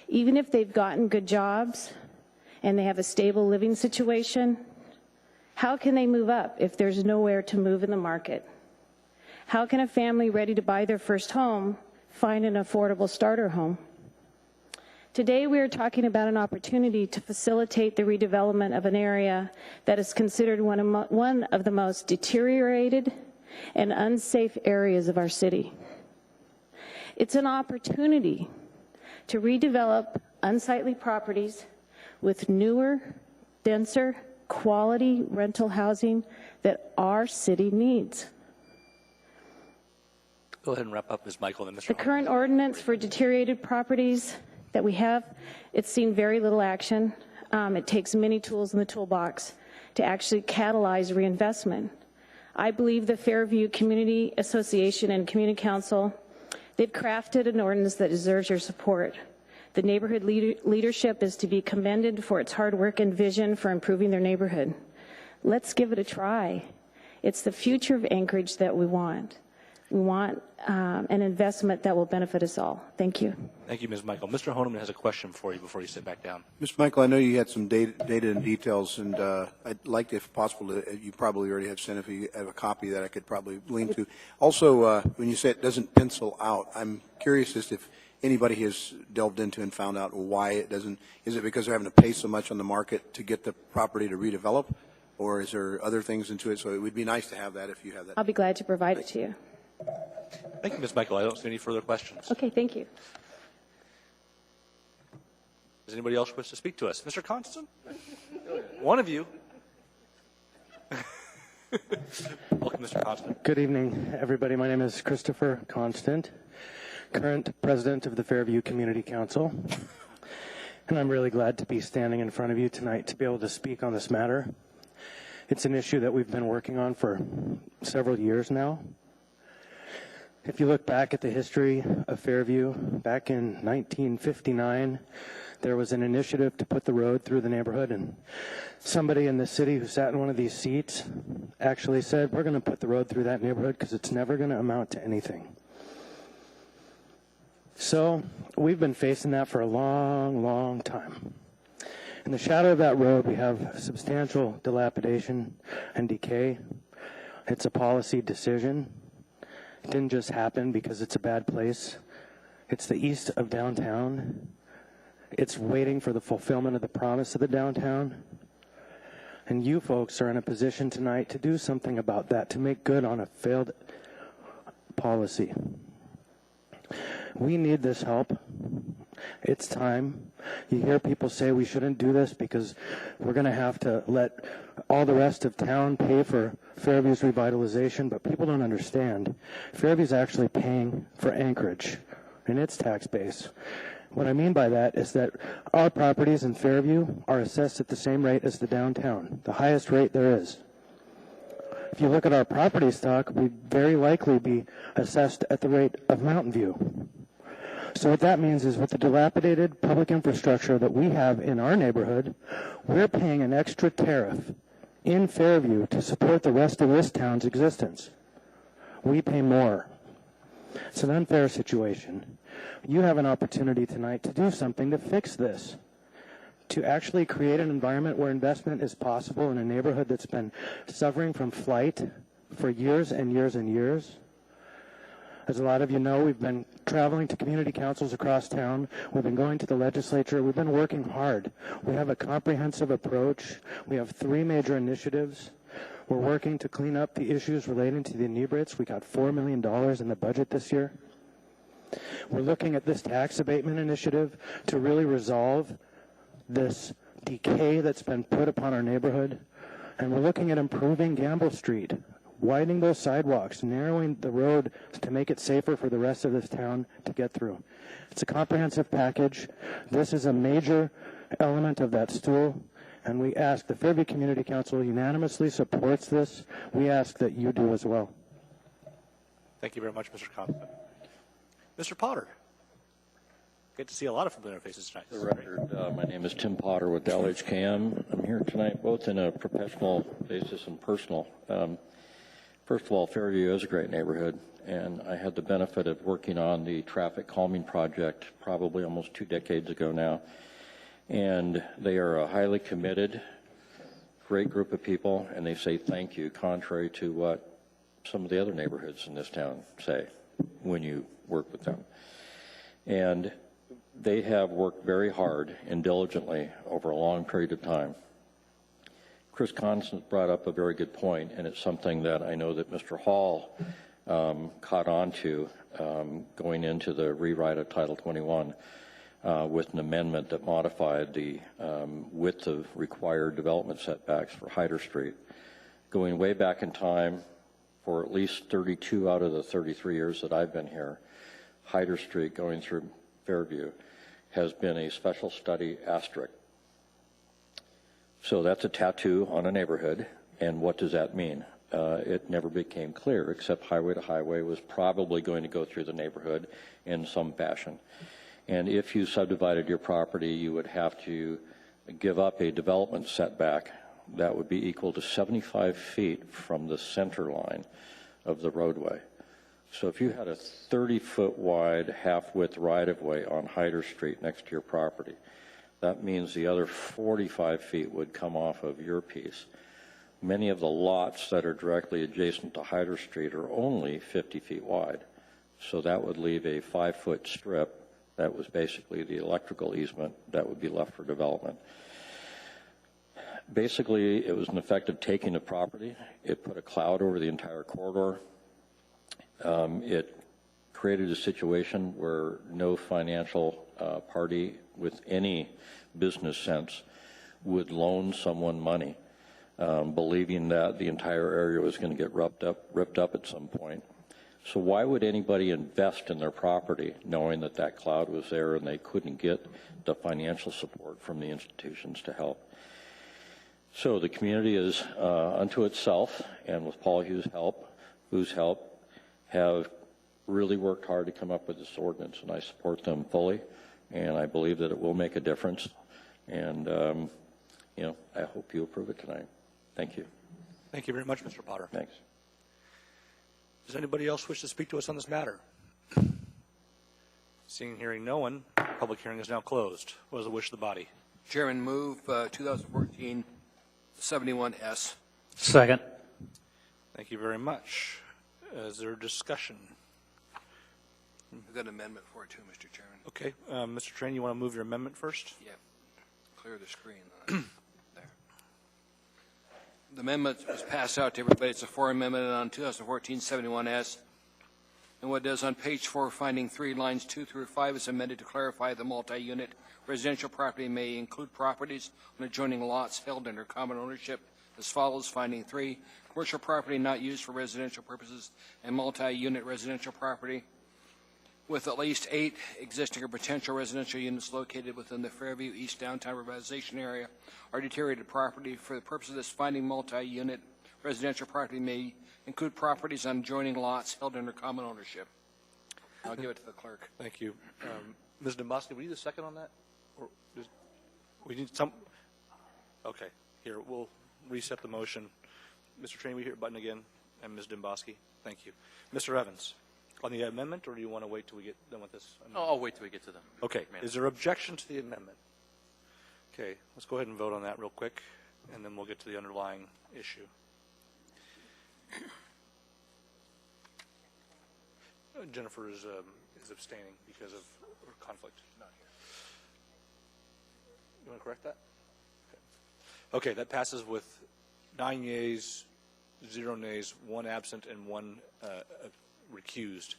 even if they've gotten good jobs and they have a stable living situation, how can they move up if there's nowhere to move in the market? How can a family ready to buy their first home find an affordable starter home? Today we are talking about an opportunity to facilitate the redevelopment of an area that is considered one of the most deteriorated and unsafe areas of our city. It's an opportunity to redevelop unsightly properties with newer, denser, quality rental housing that our city needs. Go ahead and wrap up, Ms. Michael, and Mr. The current ordinance for deteriorated properties that we have, it's seen very little action. It takes many tools in the toolbox to actually catalyze reinvestment. I believe the Fairview Community Association and Community Council, they've crafted an ordinance that deserves your support. The neighborhood leadership is to be commended for its hard work and vision for improving their neighborhood. Let's give it a try. It's the future of Anchorage that we want. We want an investment that will benefit us all. Thank you. Thank you, Ms. Michael. Mr. Honeman has a question for you before you sit back down. Mr. Michael, I know you had some data and details, and I'd like, if possible, you probably already have sent, if you have a copy that I could probably lean to. Also, when you say it doesn't pencil out, I'm curious as if anybody has delved into and found out why it doesn't. Is it because they're having to pay so much on the market to get the property to redevelop, or is there other things into it? So it would be nice to have that if you have that. I'll be glad to provide it to you. Thank you, Ms. Michael. I don't see any further questions. Okay, thank you. Does anybody else wish to speak to us? Mr. Constant? One of you. Welcome, Mr. Constant. Good evening, everybody. My name is Christopher Constant, current president of the Fairview Community Council. And I'm really glad to be standing in front of you tonight to be able to speak on this matter. It's an issue that we've been working on for several years now. If you look back at the history of Fairview, back in 1959, there was an initiative to put the road through the neighborhood, and somebody in the city who sat in one of these seats actually said, we're going to put the road through that neighborhood because it's never going to amount to anything. So we've been facing that for a long, long time. In the shadow of that road, we have substantial dilapidation and decay. It's a policy decision. It didn't just happen because it's a bad place. It's the east of downtown. It's waiting for the fulfillment of the promise of the downtown. And you folks are in a position tonight to do something about that, to make good on a failed policy. We need this help. It's time. You hear people say we shouldn't do this because we're going to have to let all the rest of town pay for Fairview's revitalization, but people don't understand. Fairview's actually paying for Anchorage in its tax base. What I mean by that is that our properties in Fairview are assessed at the same rate as the downtown, the highest rate there is. If you look at our property stock, we'd very likely be assessed at the rate of Mountain View. So what that means is with the dilapidated public infrastructure that we have in our neighborhood, we're paying an extra tariff in Fairview to support the rest of this town's existence. We pay more. It's an unfair situation. You have an opportunity tonight to do something to fix this, to actually create an environment where investment is possible in a neighborhood that's been suffering from flight for years and years and years. As a lot of you know, we've been traveling to community councils across town. We've been going to the legislature. We've been working hard. We have a comprehensive approach. We have 3 major initiatives. We're working to clean up the issues relating to the inebriates. We got $4 million in the budget this year. We're looking at this tax abatement initiative to really resolve this decay that's been put upon our neighborhood. And we're looking at improving Gamble Street, widening those sidewalks, narrowing the road to make it safer for the rest of this town to get through. It's a comprehensive package. This is a major element of that stool, and we ask the Fairview Community Council unanimously supports this. We ask that you do as well. Thank you very much, Mr. Compton. Mr. Potter. Good to see a lot of familiar faces tonight. For the record, my name is Tim Potter with LHKM. I'm here tonight both in a professional basis and personal. First of all, Fairview is a great neighborhood, and I had the benefit of working on the traffic calming project probably almost 2 decades ago now. And they are a highly committed, great group of people, and they say thank you, contrary to what some of the other neighborhoods in this town say when you work with them. And they have worked very hard and diligently over a long period of time. Chris Constant brought up a very good point, and it's something that I know that Mr. Hall caught on to going into the rewrite of Title 21 with an amendment that modified the width of required development setbacks for Hyder Street. Going way back in time, for at least 32 out of the 33 years that I've been here, Hyder Street going through Fairview has been a special study asterisk. So that's a tattoo on a neighborhood, and what does that mean? It never became clear, except highway to highway was probably going to go through the neighborhood in some fashion. And if you subdivided your property, you would have to give up a development setback that would be equal to 75 feet from the center line of the roadway. So if you had a 30-foot wide, half-width right-of-way on Hyder Street next to your property, that means the other 45 feet would come off of your piece. Many of the lots that are directly adjacent to Hyder Street are only 50 feet wide. So that would leave a 5-foot strip that was basically the electrical easement that would be left for development. Basically, it was an effect of taking the property. It put a cloud over the entire corridor. It created a situation where no financial party with any business sense would loan someone money, believing that the entire area was going to get ripped up at some point. So why would anybody invest in their property knowing that that cloud was there and they couldn't get the financial support from the institutions to help? So the community is unto itself, and with Paul Hughes' help, have really worked hard to come up with this ordinance, and I support them fully, and I believe that it will make a difference. And, I hope you approve it tonight. Thank you. Thank you very much, Mr. Potter. Thanks. Does anybody else wish to speak to us on this matter? Seeing and hearing no one, public hearing is now closed. What is the wish of the body? Chairman, move 2014-71S. Second. Thank you very much. Is there discussion? We've got an amendment for it too, Mr. Chairman. Okay. Mr. Train, you want to move your amendment first? Yeah. Clear the screen. There. The amendment was passed out to everybody. It's a floor amendment on 2014-71S. And what it does on page 4, finding 3, lines 2 through 5 is amended to clarify the multi-unit residential property may include properties on adjoining lots held under common ownership as follows. Finding 3, commercial property not used for residential purposes and multi-unit residential property with at least 8 existing or potential residential units located within the Fairview East Downtown Revitalization Area are deteriorated property. For the purpose of this finding, multi-unit residential property may include properties on adjoining lots held under common ownership. I'll give it to the clerk. Thank you. Ms. Domboski, we need a second on that? Or we need some? Okay, here, we'll reset the motion. Mr. Train, we hit your button again, and Ms. Domboski, thank you. Mr. Evans, on the amendment, or do you want to wait till we get done with this? I'll wait till we get to them. Okay, is there objection to the amendment? Okay, let's go ahead and vote on that real quick, and then we'll get to the underlying issue. Jennifer is abstaining because of her conflict. Not here. You want to correct that? Okay, that passes with 9 yeas, 0 nays, 1 absent, and 1 recused.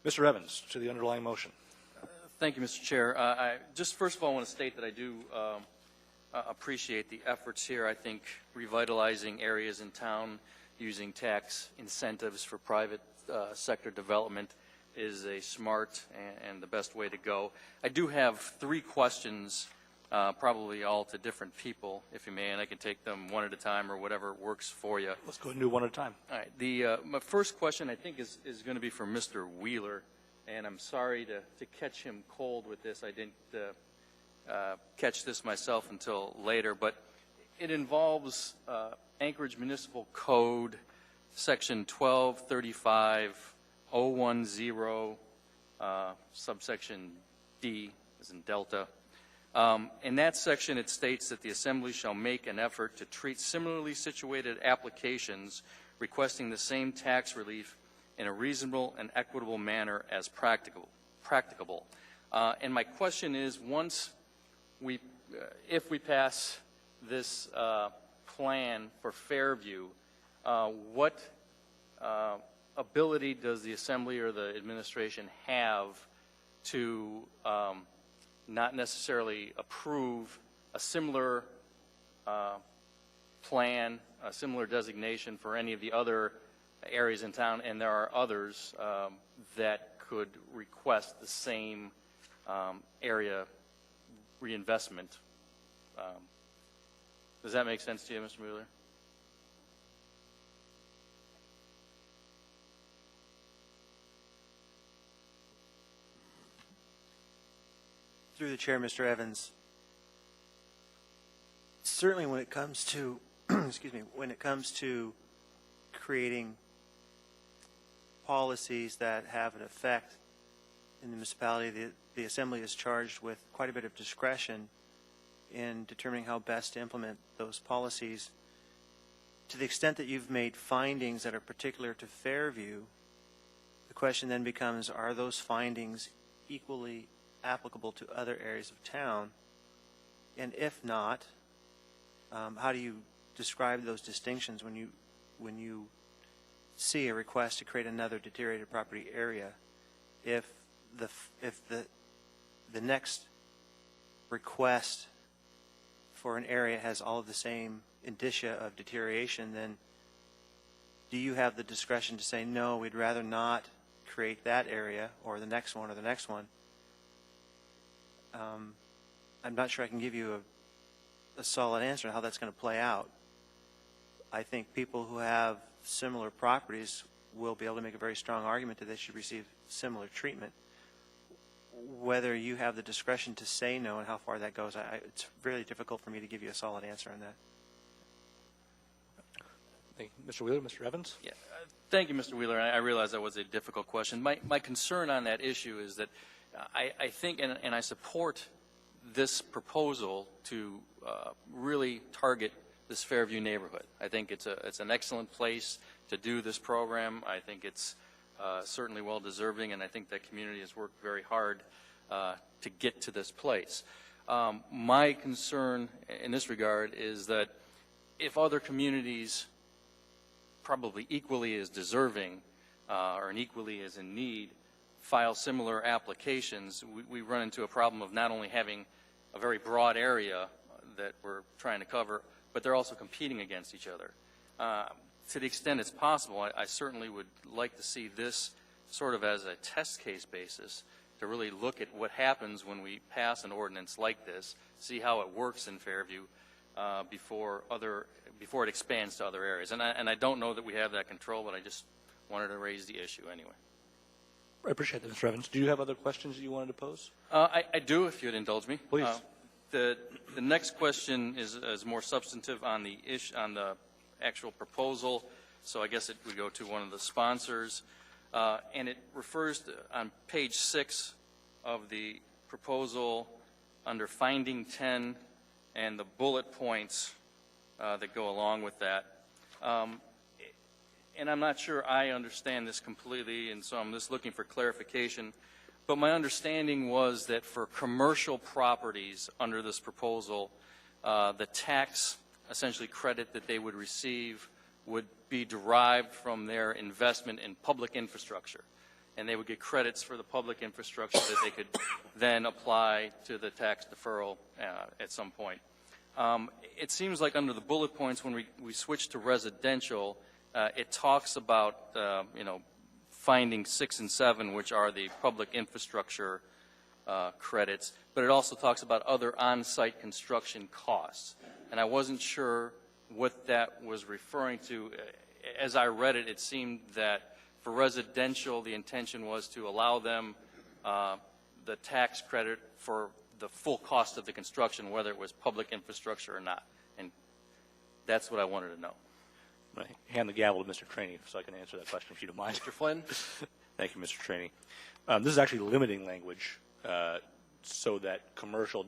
Mr. Evans, to the underlying motion. Thank you, Mr. Chair. I just first of all want to state that I do appreciate the efforts here. I think revitalizing areas in town using tax incentives for private sector development is a smart and the best way to go. I do have 3 questions, probably all to different people, if you may, and I can take them one at a time or whatever works for you. Let's go ahead and do one at a time. All right. My first question, I think, is going to be for Mr. Wheeler, and I'm sorry to catch him cold with this. I didn't catch this myself until later, but it involves Anchorage Municipal Code, Section 1235.010, subsection D, as in Delta. In that section, it states that the Assembly shall make an effort to treat similarly situated applications requesting the same tax relief in a reasonable and equitable manner as practicable. And my question is, if we pass this plan for Fairview, what ability does the Assembly or the administration have to not necessarily approve a similar plan, a similar designation for any of the other areas in town, and there are others that could request the same area reinvestment? Does that make sense to you, Mr. Mueller? Through the chair, Mr. Evans, certainly when it comes to, excuse me, when it comes to creating policies that have an effect in the municipality, the Assembly is charged with quite a bit of discretion in determining how best to implement those policies. To the extent that you've made findings that are particular to Fairview, the question then becomes, are those findings equally applicable to other areas of town? And if not, how do you describe those distinctions when you see a request to create another deteriorated property area? If the next request for an area has all of the same indicia of deterioration, then do you have the discretion to say, no, we'd rather not create that area, or the next one, or the next one? I'm not sure I can give you a solid answer on how that's going to play out. I think people who have similar properties will be able to make a very strong argument that they should receive similar treatment. Whether you have the discretion to say no and how far that goes, it's really difficult for me to give you a solid answer on that. Thank you. Mr. Wheeler, Mr. Evans? Yeah, thank you, Mr. Wheeler. I realize that was a difficult question. My concern on that issue is that I think, and I support this proposal to really target this Fairview neighborhood. I think it's an excellent place to do this program. I think it's certainly well deserving, and I think that community has worked very hard to get to this place. My concern in this regard is that if other communities probably equally as deserving or equally as in need file similar applications, we run into a problem of not only having a very broad area that we're trying to cover, but they're also competing against each other. To the extent it's possible, I certainly would like to see this sort of as a test case basis to really look at what happens when we pass an ordinance like this, see how it works in Fairview before it expands to other areas. And I don't know that we have that control, but I just wanted to raise the issue anyway. I appreciate that, Mr. Evans. Do you have other questions that you wanted to pose? I do, if you'd indulge me. Please. The next question is more substantive on the actual proposal, so I guess it would go to one of the sponsors, and it refers to, on page 6 of the proposal, under finding 10 and the bullet points that go along with that. And I'm not sure I understand this completely, and so I'm just looking for clarification. But my understanding was that for commercial properties under this proposal, the tax essentially credit that they would receive would be derived from their investment in public infrastructure. And they would get credits for the public infrastructure that they could then apply to the tax deferral at some point. It seems like under the bullet points, when we switch to residential, it talks about, finding 6 and 7, which are the public infrastructure credits, but it also talks about other on-site construction costs. And I wasn't sure what that was referring to. As I read it, it seemed that for residential, the intention was to allow them the tax credit for the full cost of the construction, whether it was public infrastructure or not. And that's what I wanted to know. I hand the gavel to Mr. Traney so I can answer that question, if you don't mind. Mr. Flynn? Thank you, Mr. Traney. This is actually limiting language so that commercial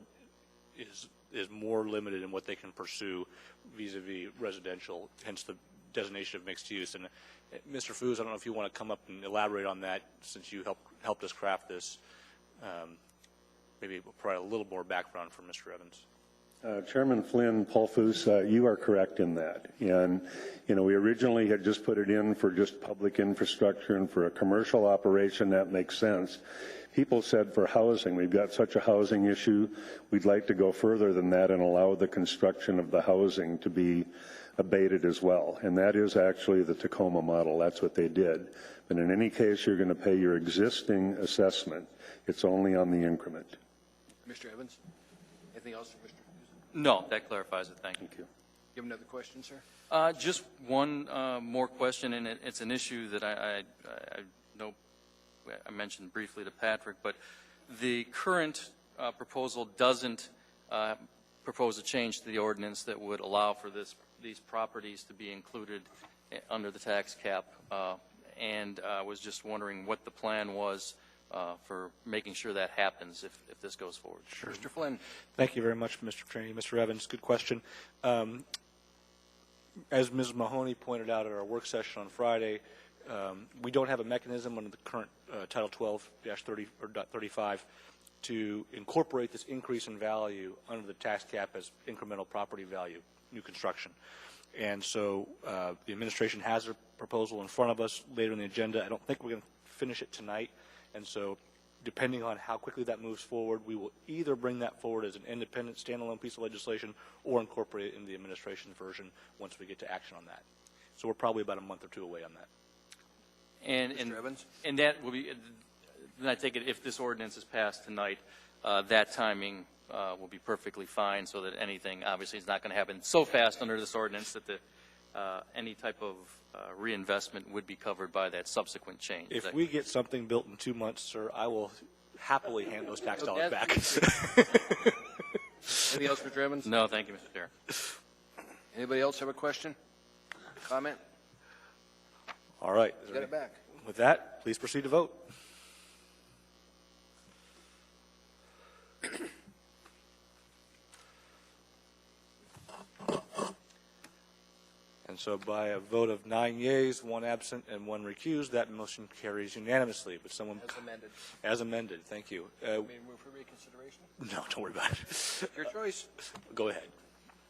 is more limited in what they can pursue vis-a-vis residential, hence the designation of mixed use. And Mr. Foos, I don't know if you want to come up and elaborate on that since you helped us craft this. Maybe provide a little more background from Mr. Evans. Chairman Flynn, Paul Foos, you are correct in that. And, we originally had just put it in for just public infrastructure, and for a commercial operation, that makes sense. People said for housing, we've got such a housing issue, we'd like to go further than that and allow the construction of the housing to be abated as well. And that is actually the Tacoma model. That's what they did. But in any case, you're going to pay your existing assessment. It's only on the increment. Mr. Evans? Anything else for Mr. No, that clarifies it. Thank you. You have another question, sir? Just one more question, and it's an issue that I know I mentioned briefly to Patrick, but the current proposal doesn't propose a change to the ordinance that would allow for these properties to be included under the tax cap, and I was just wondering what the plan was for making sure that happens if this goes forward. Sure. Mr. Flynn? Thank you very much, Mr. Traney. Mr. Evans, good question. As Ms. Mahoney pointed out at our work session on Friday, we don't have a mechanism under the current Title 12-30 or .35 to incorporate this increase in value under the tax cap as incremental property value, new construction. And so the administration has a proposal in front of us later in the agenda. I don't think we're going to finish it tonight. And so depending on how quickly that moves forward, we will either bring that forward as an independent standalone piece of legislation or incorporate it into the administration's version once we get to action on that. So we're probably about a month or two away on that. Mr. Evans? And that will be, then I take it if this ordinance is passed tonight, that timing will be perfectly fine, so that anything obviously is not going to happen so fast under this ordinance that any type of reinvestment would be covered by that subsequent change. If we get something built in 2 months, sir, I will happily hand those tax dollars back. Anything else, Mr. Evans? No, thank you, Mr. Chair. Anybody else have a question? Comment? All right. Get it back. With that, please proceed to vote. And so by a vote of 9 yeas, 1 absent, and 1 recused, that motion carries unanimously. But someone As amended. As amended. Thank you. May I move for reconsideration? No, don't worry about it. Your choice. Go ahead.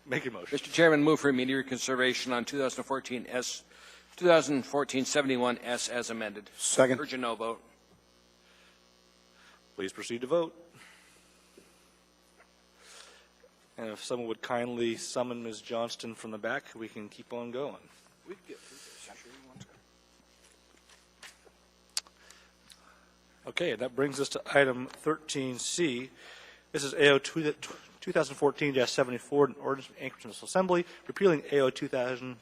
Make your motion. Mr. Chairman, move for immediate reconsideration on 2014-71S as amended. Second. Urge a no vote. Please proceed to vote. And if someone would kindly summon Ms. Johnston from the back, we can keep on going. We can get through this. I'm sure you want to. Okay, and that brings us to item 13C. This is AO 2014-74, an ordinance from Anchorage Municipal Assembly, repealing AO 2013-37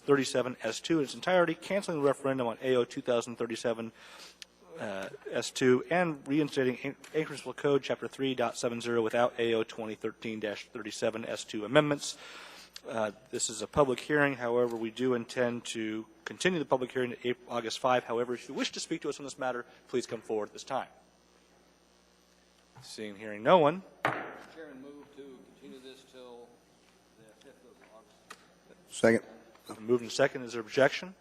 S2 in its entirety, canceling the referendum on AO 2037 S2, and reinstating Anchorage Municipal Code, Chapter 3.70 without AO 2013-37 S2 amendments. This is a public hearing. However, we do intend to continue the public hearing to August 5. However, if you wish to speak to us on this matter, please come forward at this time. Seeing, hearing no one. Chairman, move to continue this till the 5th of August. Second. Moved and second. Is there objection?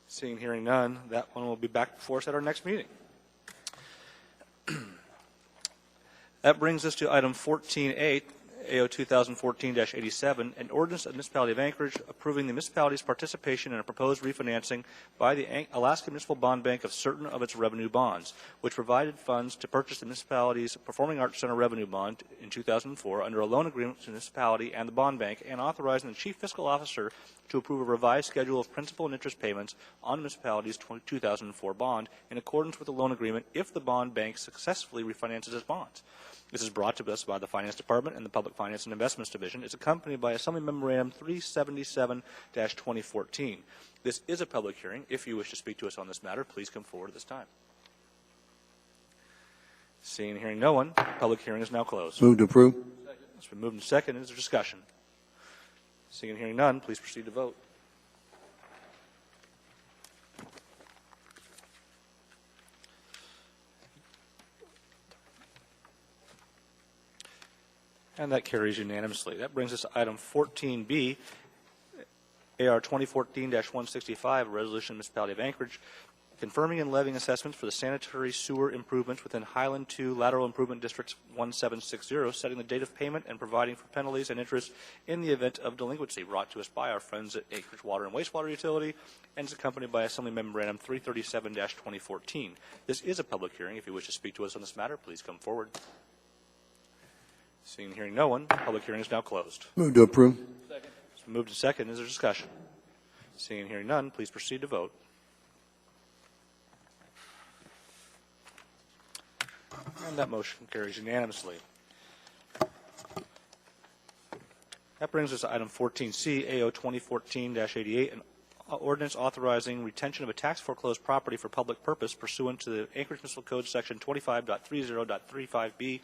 Seeing, hearing none, that one will be back before us at our next meeting. That brings us to item 14A, AO 2014-87, an ordinance of the Municipality of Anchorage approving the municipality's participation in a proposed refinancing by the Alaska Municipal Bond Bank of certain of its revenue bonds, which provided funds to purchase the municipality's Performing Arts Center revenue bond in 2004 under a loan agreement with the municipality and the bond bank, and authorizing the chief fiscal officer to approve a revised schedule of principal and interest payments on the municipality's 2004 bond in accordance with the loan agreement if the bond bank successfully refinances its bonds. This is brought to us by the Finance Department and the Public Finance and Investments Division. It's accompanied by Assembly Memorandum 377-2014. This is a public hearing. If you wish to speak to us on this matter, please come forward at this time. Seeing and hearing no one, public hearing is now closed. Move to approve. It's been moved and seconded. Is there discussion? Seeing and hearing none, please proceed to vote. And that carries unanimously. That brings us to item 14B, AR 2014-165, a resolution of the Municipality of Anchorage, confirming and levying assessments for the sanitary sewer improvements within Highland 2 Lateral Improvement District 1760, setting the date of payment and providing for penalties and interest in the event of delinquency, brought to us by our friends at Anchorage Water and Wastewater Utility, and is accompanied by Assembly Memorandum 337-2014. This is a public hearing. If you wish to speak to us on this matter, please come forward. Seeing and hearing no one, public hearing is now closed. Move to approve. Second. It's been moved to second. Is there discussion? Seeing and hearing none, please proceed to vote. And that motion carries unanimously. That brings us to item 14C, AO 2014-88, an ordinance authorizing retention of a tax foreclosed property for public purpose pursuant to the Anchorage Municipal Code Section 25.30.35B,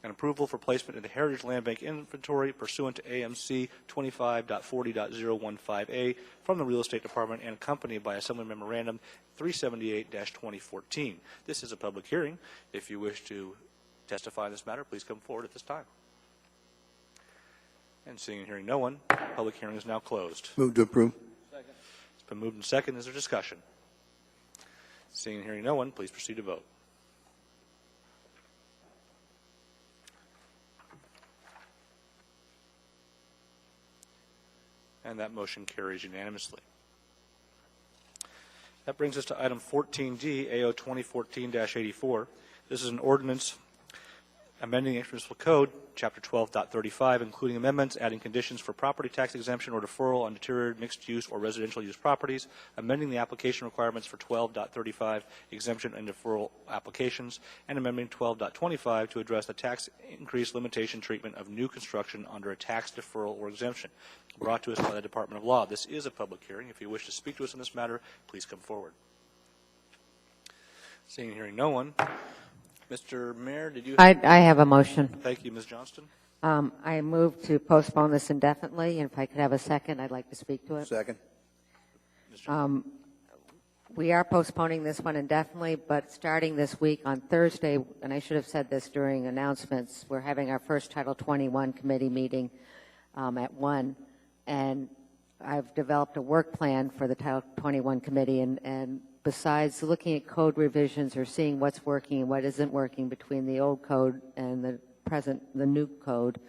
and approval for placement in the Heritage Land Bank inventory pursuant to AMC 25.40.015A from the Real Estate Department, and accompanied by Assembly Memorandum 378-2014. This is a public hearing. If you wish to testify in this matter, please come forward at this time. And seeing and hearing no one, public hearing is now closed. Move to approve. Second. It's been moved and second. Is there discussion? Seeing and hearing no one, please proceed to vote. And that motion carries unanimously. That brings us to item 14D, AO 2014-84. This is an ordinance amending the Anchorage Municipal Code, Chapter 12.35, including amendments, adding conditions for property tax exemption or deferral on deteriorated mixed-use or residential use properties, amending the application requirements for 12.35 exemption and deferral applications, and amending 12.25 to address the tax increase limitation treatment of new construction under a tax deferral or exemption, brought to us by the Department of Law. This is a public hearing. If you wish to speak to us on this matter, please come forward. Seeing and hearing no one. Mr. Mayor, did you? I have a motion. Thank you, Ms. Johnston. I move to postpone this indefinitely, and if I could have a second, I'd like to speak to it. Second. We are postponing this one indefinitely, but starting this week on Thursday, and I should have said this during announcements, we're having our first Title 21 committee meeting at 1, and I've developed a work plan for the Title 21 committee, and besides looking at code revisions or seeing what's working and what isn't working between the old code and the new code,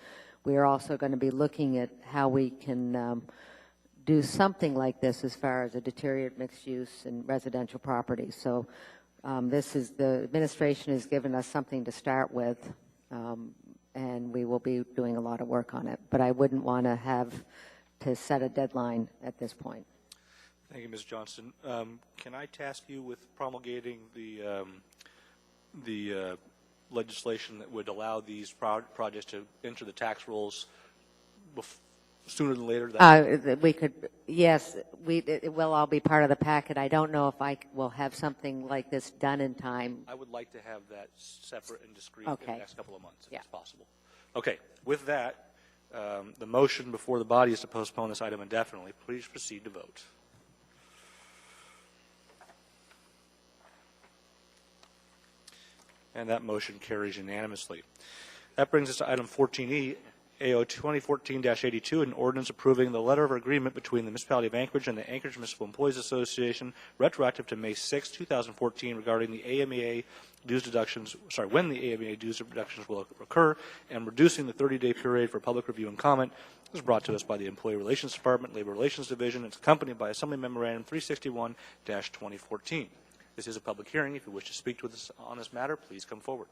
we are also going to be looking at how we can do something like this as far as a deteriorated mixed use and residential property. So the administration has given us something to start with, and we will be doing a lot of work on it. But I wouldn't want to have to set a deadline at this point. Thank you, Ms. Johnston. Can I task you with promulgating the legislation that would allow these projects to enter the tax rolls sooner than later? We could, yes, it will all be part of the packet. I don't know if I will have something like this done in time. I would like to have that separate and discrete in Okay. the next couple of months, if Yeah. it's possible. Okay, with that, the motion before the body is to postpone this item indefinitely. Please proceed to vote. And that motion carries unanimously. That brings us to item 14E, AO 2014-82, an ordinance approving the letter of agreement between the Municipality of Anchorage and the Anchorage Municipal Employees Association retroactive to May 6, 2014 regarding the AMEA dues deductions, when the AMEA dues deductions will occur, and reducing the 30-day period for public review and comment. This is brought to us by the Employee Relations Department, Labor Relations Division. It's accompanied by Assembly Memorandum 361-2014. This is a public hearing. If you wish to speak to us on this matter, please come forward.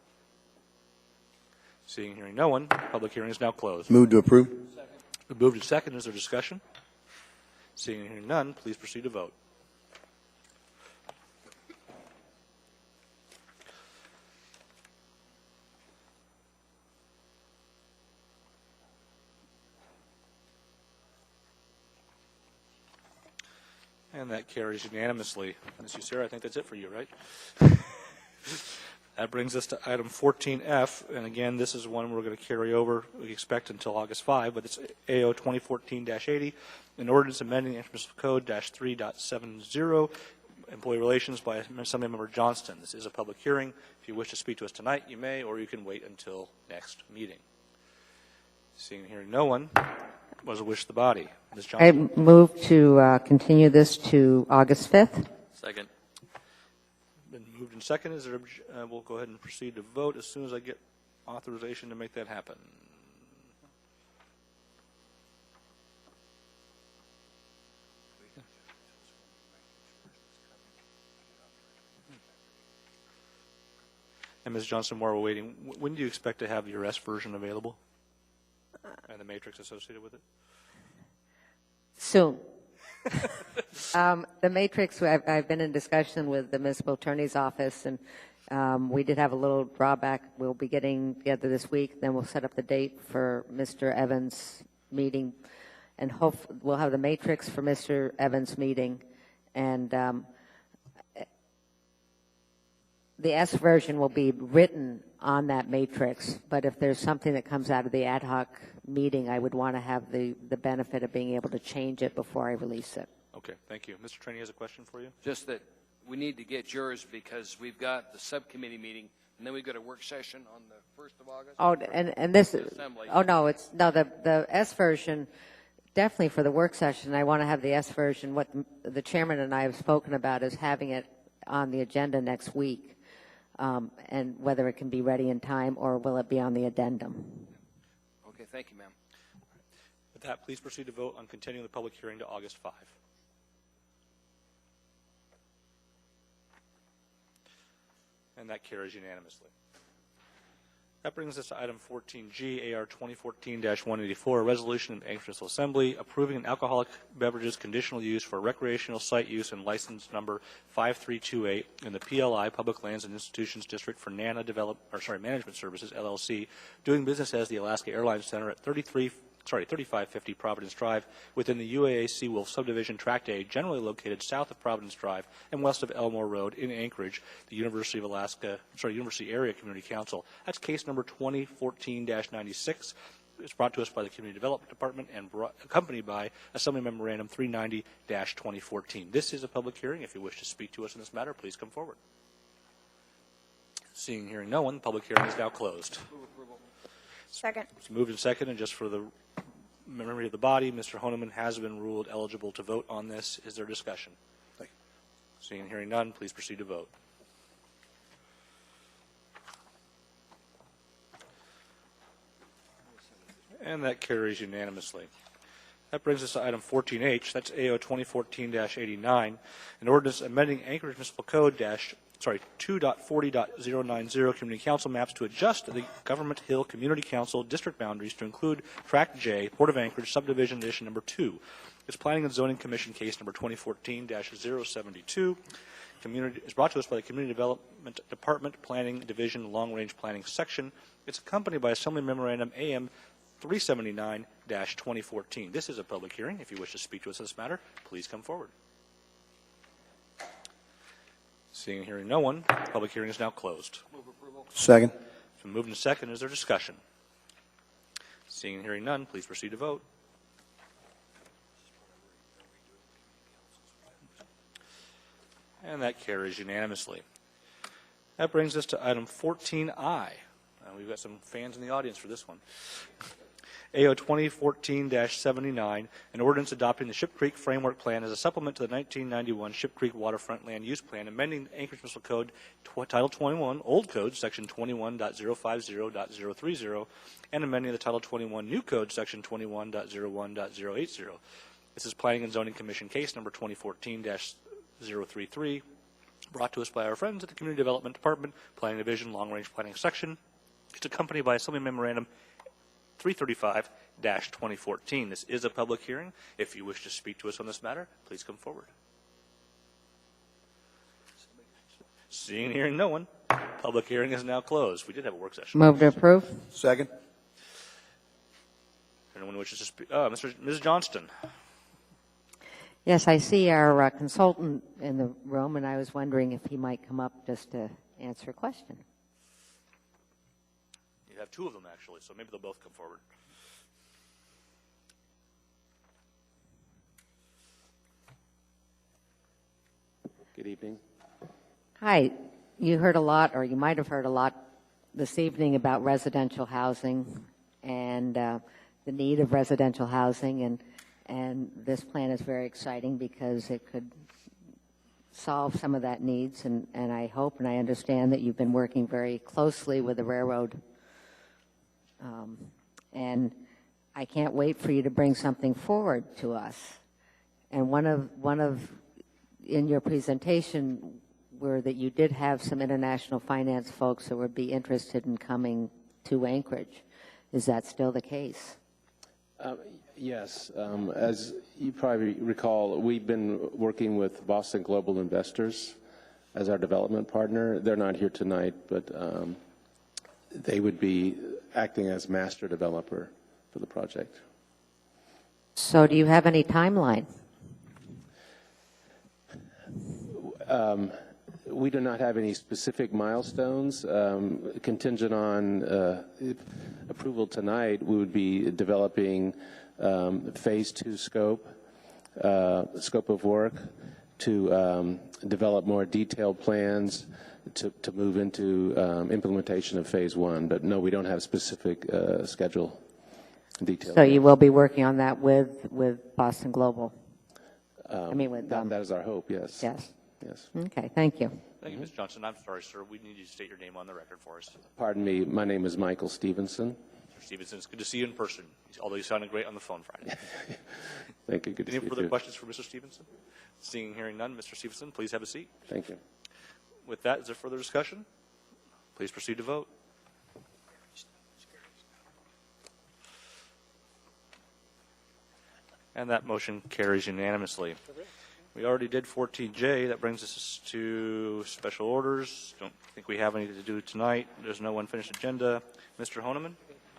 Seeing and hearing no one, public hearing is now closed. Move to approve. Moved and second. Is there discussion? Seeing and hearing none, please proceed to vote. And that carries unanimously. Ms. Sarah, I think that's it for you, right? That brings us to item 14F, and again, this is one we're going to carry over, we expect until August 5, but it's AO 2014-80, an ordinance amending the Municipal Code -3.70, employee relations by Assemblymember Johnston. This is a public hearing. If you wish to speak to us tonight, you may, or you can wait until next meeting. Seeing and hearing no one, what is the wish of the body? Ms. I Johnson. move to continue this to August 5th. Second. Been moved and second. Is there? We'll go ahead and proceed to vote as soon as I get authorization to make that happen. And Ms. Johnson, while we're waiting, when do you expect to have your S version available and the matrix associated with it? Soon. The matrix, I've been in discussion with the municipal attorney's office, and we did have a little drawback. We'll be getting together this week, then we'll set up the date for Mr. Evans' meeting, and we'll have the matrix for Mr. Evans' meeting, and the S version will be written on that matrix, but if there's something that comes out of the ad hoc meeting, I would want to have the benefit of being able to change it before I release it. Okay, thank you. Mr. Trainee has a question for you. Just that we need to get yours because we've got the subcommittee meeting, and then we've got a work session on the 1st of August. Oh, and this is, Assembly. oh, no, the S version, definitely for the work session, I want to have the S version. What the chairman and I have spoken about is having it on the agenda next week. And whether it can be ready in time or will it be on the addendum. Okay, thank you, ma'am. With that, please proceed to vote on continuing the public hearing to August 5. And that carries unanimously. That brings us to item 14G, AR 2014-184, a resolution of the Anchorage Municipal Assembly approving an alcoholic beverages conditional use for recreational site use and license number 5328 in the PLI Public Lands and Institutions District for NANA Management Services, LLC, doing business as the Alaska Airlines Center at 3550 Providence Drive within the UAA Seawolf Subdivision Tract A, generally located south of Providence Drive and west of Elmore Road in Anchorage, the University Area Community Council. That's case number 2014-96. It's brought to us by the Community Development Department and accompanied by Assembly Memorandum 390-2014. This is a public hearing. If you wish to speak to us in this matter, please come forward. Seeing and hearing no one, the public hearing is now closed. Second. It's moved and seconded. Just for the memory of the body, Mr. Honeman has been ruled eligible to vote on this. Is there discussion? Seeing and hearing none, please proceed to vote. And that carries unanimously. That brings us to item 14H. That's AO 2014-89, an ordinance amending Anchorage Municipal Code 2.40.090 Community Council maps to adjust the Government Hill Community Council district boundaries to include Tract J, Port of Anchorage, Subdivision Edition Number 2. It's Planning and Zoning Commission case number 2014-072. Is brought to us by the Community Development Department, Planning Division, Long Range Planning Section. It's accompanied by Assembly Memorandum AM 379-2014. This is a public hearing. If you wish to speak to us on this matter, please come forward. Seeing and hearing no one, public hearing is now closed. Second. It's been moved and second. Is there discussion? Seeing and hearing none, please proceed to vote. And that carries unanimously. That brings us to item 14I. We've got some fans in the audience for this one. AO 2014-79, an ordinance adopting the Ship Creek Framework Plan as a supplement to the 1991 Ship Creek Waterfront Land Use Plan, amending Anchorage Municipal Code Title 21, Old Code, Section 21.050.030, and amending the Title 21 New Code, Section 21.01.080. This is Planning and Zoning Commission case number 2014-033, brought to us by our friends at the Community Development Department, Planning Division, Long Range Planning Section. It's accompanied by Assembly Memorandum 335-2014. This is a public hearing. If you wish to speak to us on this matter, please come forward. Seeing and hearing no one, public hearing is now closed. We did have a work session. Move to approve. Second. Anyone wishes to speak? Ms. Johnston. Yes, I see our consultant in the room, and I was wondering if he might come up just to answer a question. You have two of them, actually, so maybe they'll both come forward. Good evening. Hi. You heard a lot, or you might have heard a lot this evening about residential housing and the need of residential housing, and this plan is very exciting because it could solve some of that needs, and I hope and I understand that you've been working very closely with the railroad. And I can't wait for you to bring something forward to us. And one of in your presentation were that you did have some international finance folks that would be interested in coming to Anchorage. Is that still the case? Yes. As you probably recall, we've been working with Boston Global Investors as our development partner. They're not here tonight, but they would be acting as master developer for the project. So do you have any timeline? We do not have any specific milestones. Contingent on approval tonight, we would be developing phase 2 scope of work to develop more detailed plans to move into implementation of phase 1. But no, we don't have specific schedule details. So you will be working on that with Boston Global? That is our hope, yes. Yes. Yes. Okay, thank you. Thank you, Ms. Johnson. I'm sorry, sir. We need you to state your name on the record for us. Pardon me. My name is Michael Stevenson. Mr. Stevenson, it's good to see you in person, although you sounded great on the phone Friday. Thank you. Good to see you, Any further too. questions for Mr. Stevenson? Seeing and hearing none, Mr. Stevenson, please have a seat. Thank you. With that, is there further discussion? Please proceed to vote. And that motion carries unanimously. We already did 14J. That brings us to special orders. Don't think we have any to do tonight. There's no unfinished agenda. Mr. Honeman?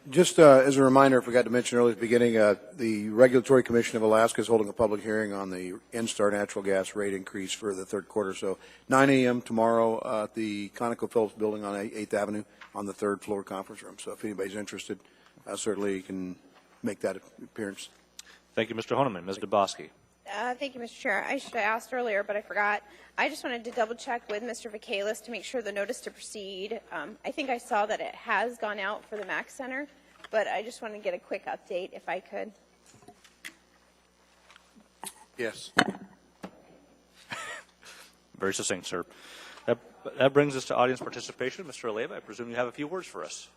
Just as a reminder, I forgot to mention earlier at the beginning, the Regulatory Commission of Alaska is holding a public hearing on the N-Star natural gas rate increase for the third quarter. So 9 a.m. tomorrow at the ConocoPhillips building on 8th Avenue on the third floor conference room. So if anybody's interested, certainly you can make that appearance. Thank you, Mr. Honeman. Ms. Dubosky? Thank you, Mr. Chair. I should have asked earlier, but I forgot. I just wanted to double check with Mr. Vacalis to make sure the notice to proceed. I think I saw that it has gone out for the MAC Center, but I just want to get a quick update if I could. Yes. Very succinct, sir. That brings us to audience participation. Mr. Aleva, I presume you have a few words for us.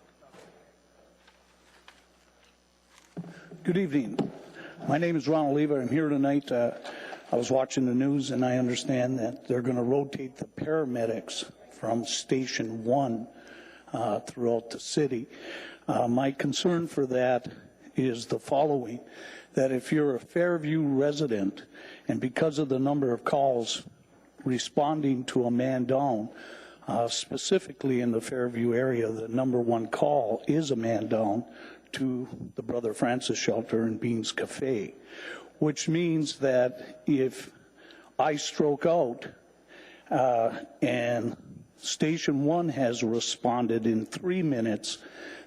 Good evening. My name is Ron Oliva. I'm here tonight. I was watching the news, and I understand that they're going to rotate the paramedics from Station 1 throughout the city. My concern for that is the following, that if you're a Fairview resident, and because of the number of calls responding to a man down, specifically in the Fairview area, the number one call is a man down to the Brother Francis shelter and Beans Cafe, which means that if I stroke out and Station 1 has responded in 3 minutes,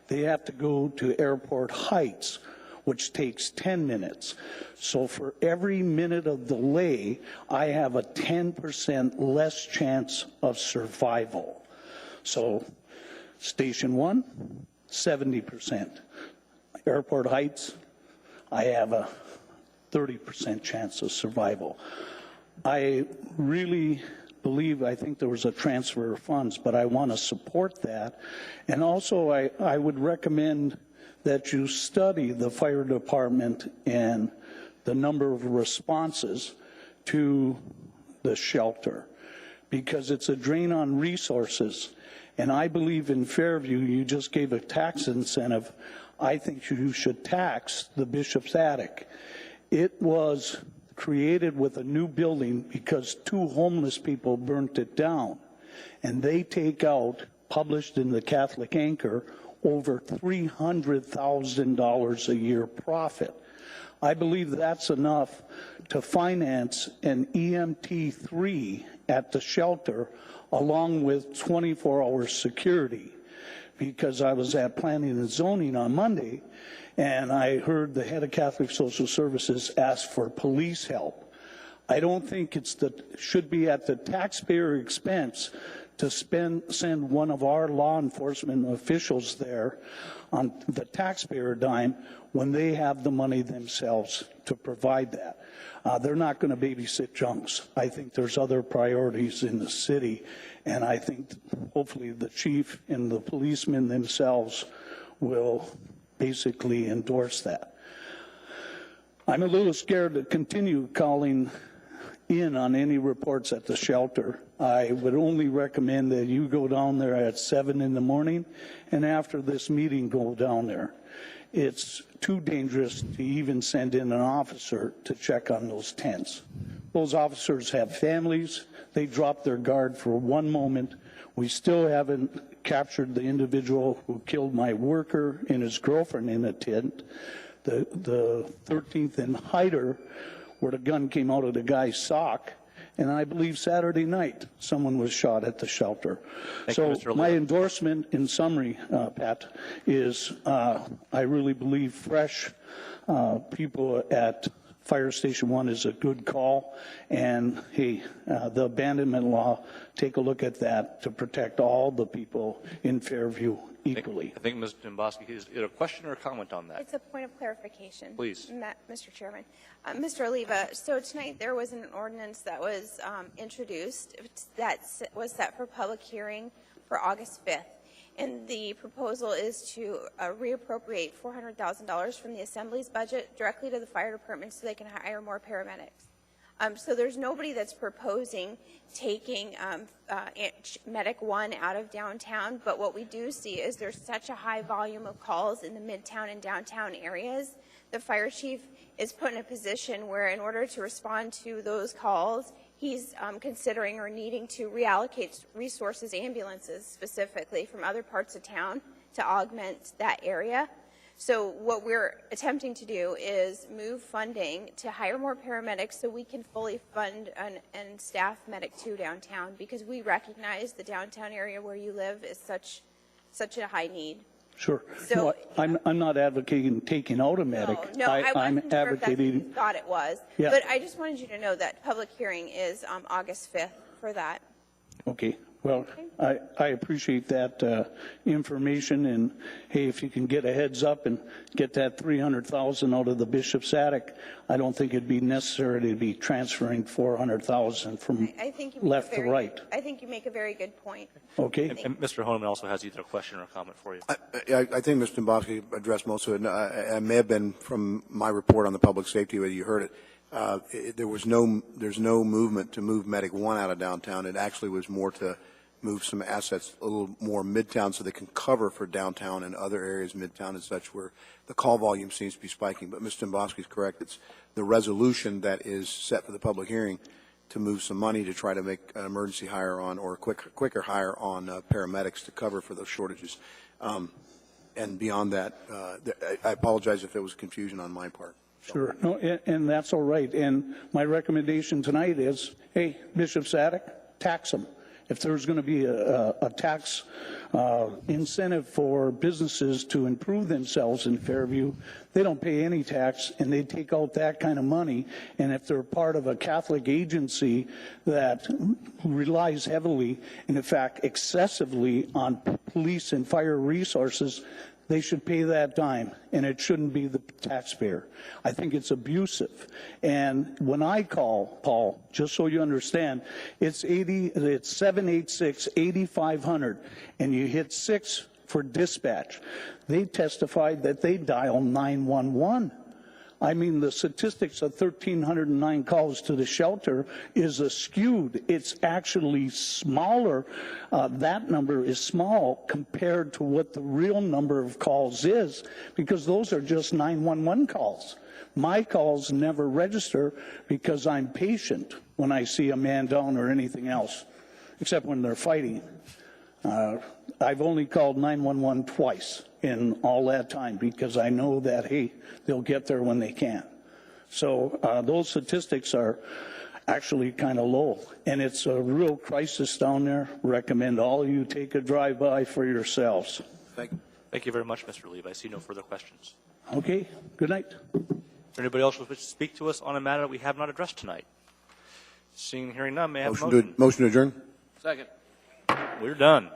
they have to go to Airport Heights, which takes 10 minutes. So for every minute of delay, I have a 10% less chance of survival. So Station 1, 70%. Airport Heights, I have a 30% chance of survival. I really believe, I think there was a transfer of funds, but I want to support that. And also, I would recommend that you study the fire department and the number of responses to the shelter, because it's a drain on resources. And I believe in Fairview, you just gave a tax incentive. I think you should tax the Bishop's Attic. It was created with a new building because 2 homeless people burnt it down. And they take out, published in the Catholic Anchor, over $300,000 a year profit. I believe that's enough to finance an EMT3 at the shelter along with 24-hour security. Because I was at Planning and Zoning on Monday, and I heard the head of Catholic Social Services ask for police help. I don't think should be at the taxpayer expense to send one of our law enforcement officials there on the taxpayer dime when they have the money themselves to provide that. They're not going to babysit junks. I think there's other priorities in the city, and I think hopefully the chief and the policemen themselves will basically endorse that. I'm a little scared to continue calling in on any reports at the shelter. I would only recommend that you go down there at 7 in the morning, and after this meeting, go down there. It's too dangerous to even send in an officer to check on those tents. Those officers have families. They drop their guard for one moment. We still haven't captured the individual who killed my worker and his girlfriend in a tent. The 13th and Hyder, where the gun came out of the guy's sock, and I believe Saturday night someone was shot at the shelter. So my endorsement in summary, Pat, is I really believe fresh people at Fire Station 1 is a good call, and hey, the abandonment law, take a look at that to protect all the people in Fairview equally. I think Ms. Domboski, is it a question or a comment on that? It's a point of clarification. Please. Mr. Chairman. Mr. Oliva, so tonight there was an ordinance that was introduced that was set for public hearing for August 5th. And the proposal is to reappropriate $400,000 from the Assembly's budget directly to the fire department so they can hire more paramedics. So there's nobody that's proposing taking Medic 1 out of downtown, but what we do see is there's such a high volume of calls in the midtown and downtown areas. The fire chief is put in a position where in order to respond to those calls, he's considering or needing to reallocate resources, ambulances specifically, from other parts of town to augment that area. So what we're attempting to do is move funding to hire more paramedics so we can fully fund and staff Medic 2 downtown, because we recognize the downtown area where you live is such a high need. Sure. So, no, I'm not advocating taking out a medic. No, I I'm wasn't sure if that's what you advocating. thought it was. Yeah. But I just wanted you to know that public hearing is August 5th for that. Okay. Well, I appreciate that information, and hey, if you can get a heads up and get that $300,000 out of the Bishop's Attic, I don't think it'd be necessary to be transferring $400,000 from I think you left to right. I think you make a very good point. Okay. And Mr. Honeman also has either a question or a comment for you. I think Mr. Domboski addressed most of it. I may have been from my report on the public safety, whether you heard it. There's no movement to move Medic 1 out of downtown. It actually was more to move some assets a little more midtown so they can cover for downtown and other areas midtown and such where the call volume seems to be spiking. But Mr. Domboski is correct. It's the resolution that is set for the public hearing to move some money to try to make an emergency hire on or a quicker hire on paramedics to cover for those shortages. And beyond that, I apologize if there was confusion on my part. Sure. No, and that's all right. And my recommendation tonight is, hey, Bishop Sadik, tax them. If there's going to be a tax incentive for businesses to improve themselves in Fairview, they don't pay any tax, and they take out that kind of money. And if they're part of a Catholic agency that relies heavily, and in fact excessively, on police and fire resources, they should pay that dime, and it shouldn't be the taxpayer. I think it's abusive. And when I call, Paul, just so you understand, it's 786-8500, and you hit 6 for dispatch. They testified that they dial 911. I mean, the statistics of 1,309 calls to the shelter is skewed. It's actually smaller. That number is small compared to what the real number of calls is, because those are just 911 calls. My calls never register because I'm patient when I see a man down or anything else, except when they're fighting. I've only called 911 twice in all that time because I know that, hey, they'll get there when they can. So those statistics are actually kind of low, and it's a real crisis down there. Recommend all of you take a drive-by for yourselves. Thank you. Thank you very much, Mr. Leib. I see no further questions. Okay, good night. Is there anybody else who wishes to speak to us on a matter that we have not addressed tonight? Seeing and hearing none, may I have a motion? Motion to adjourn? Second. We're done.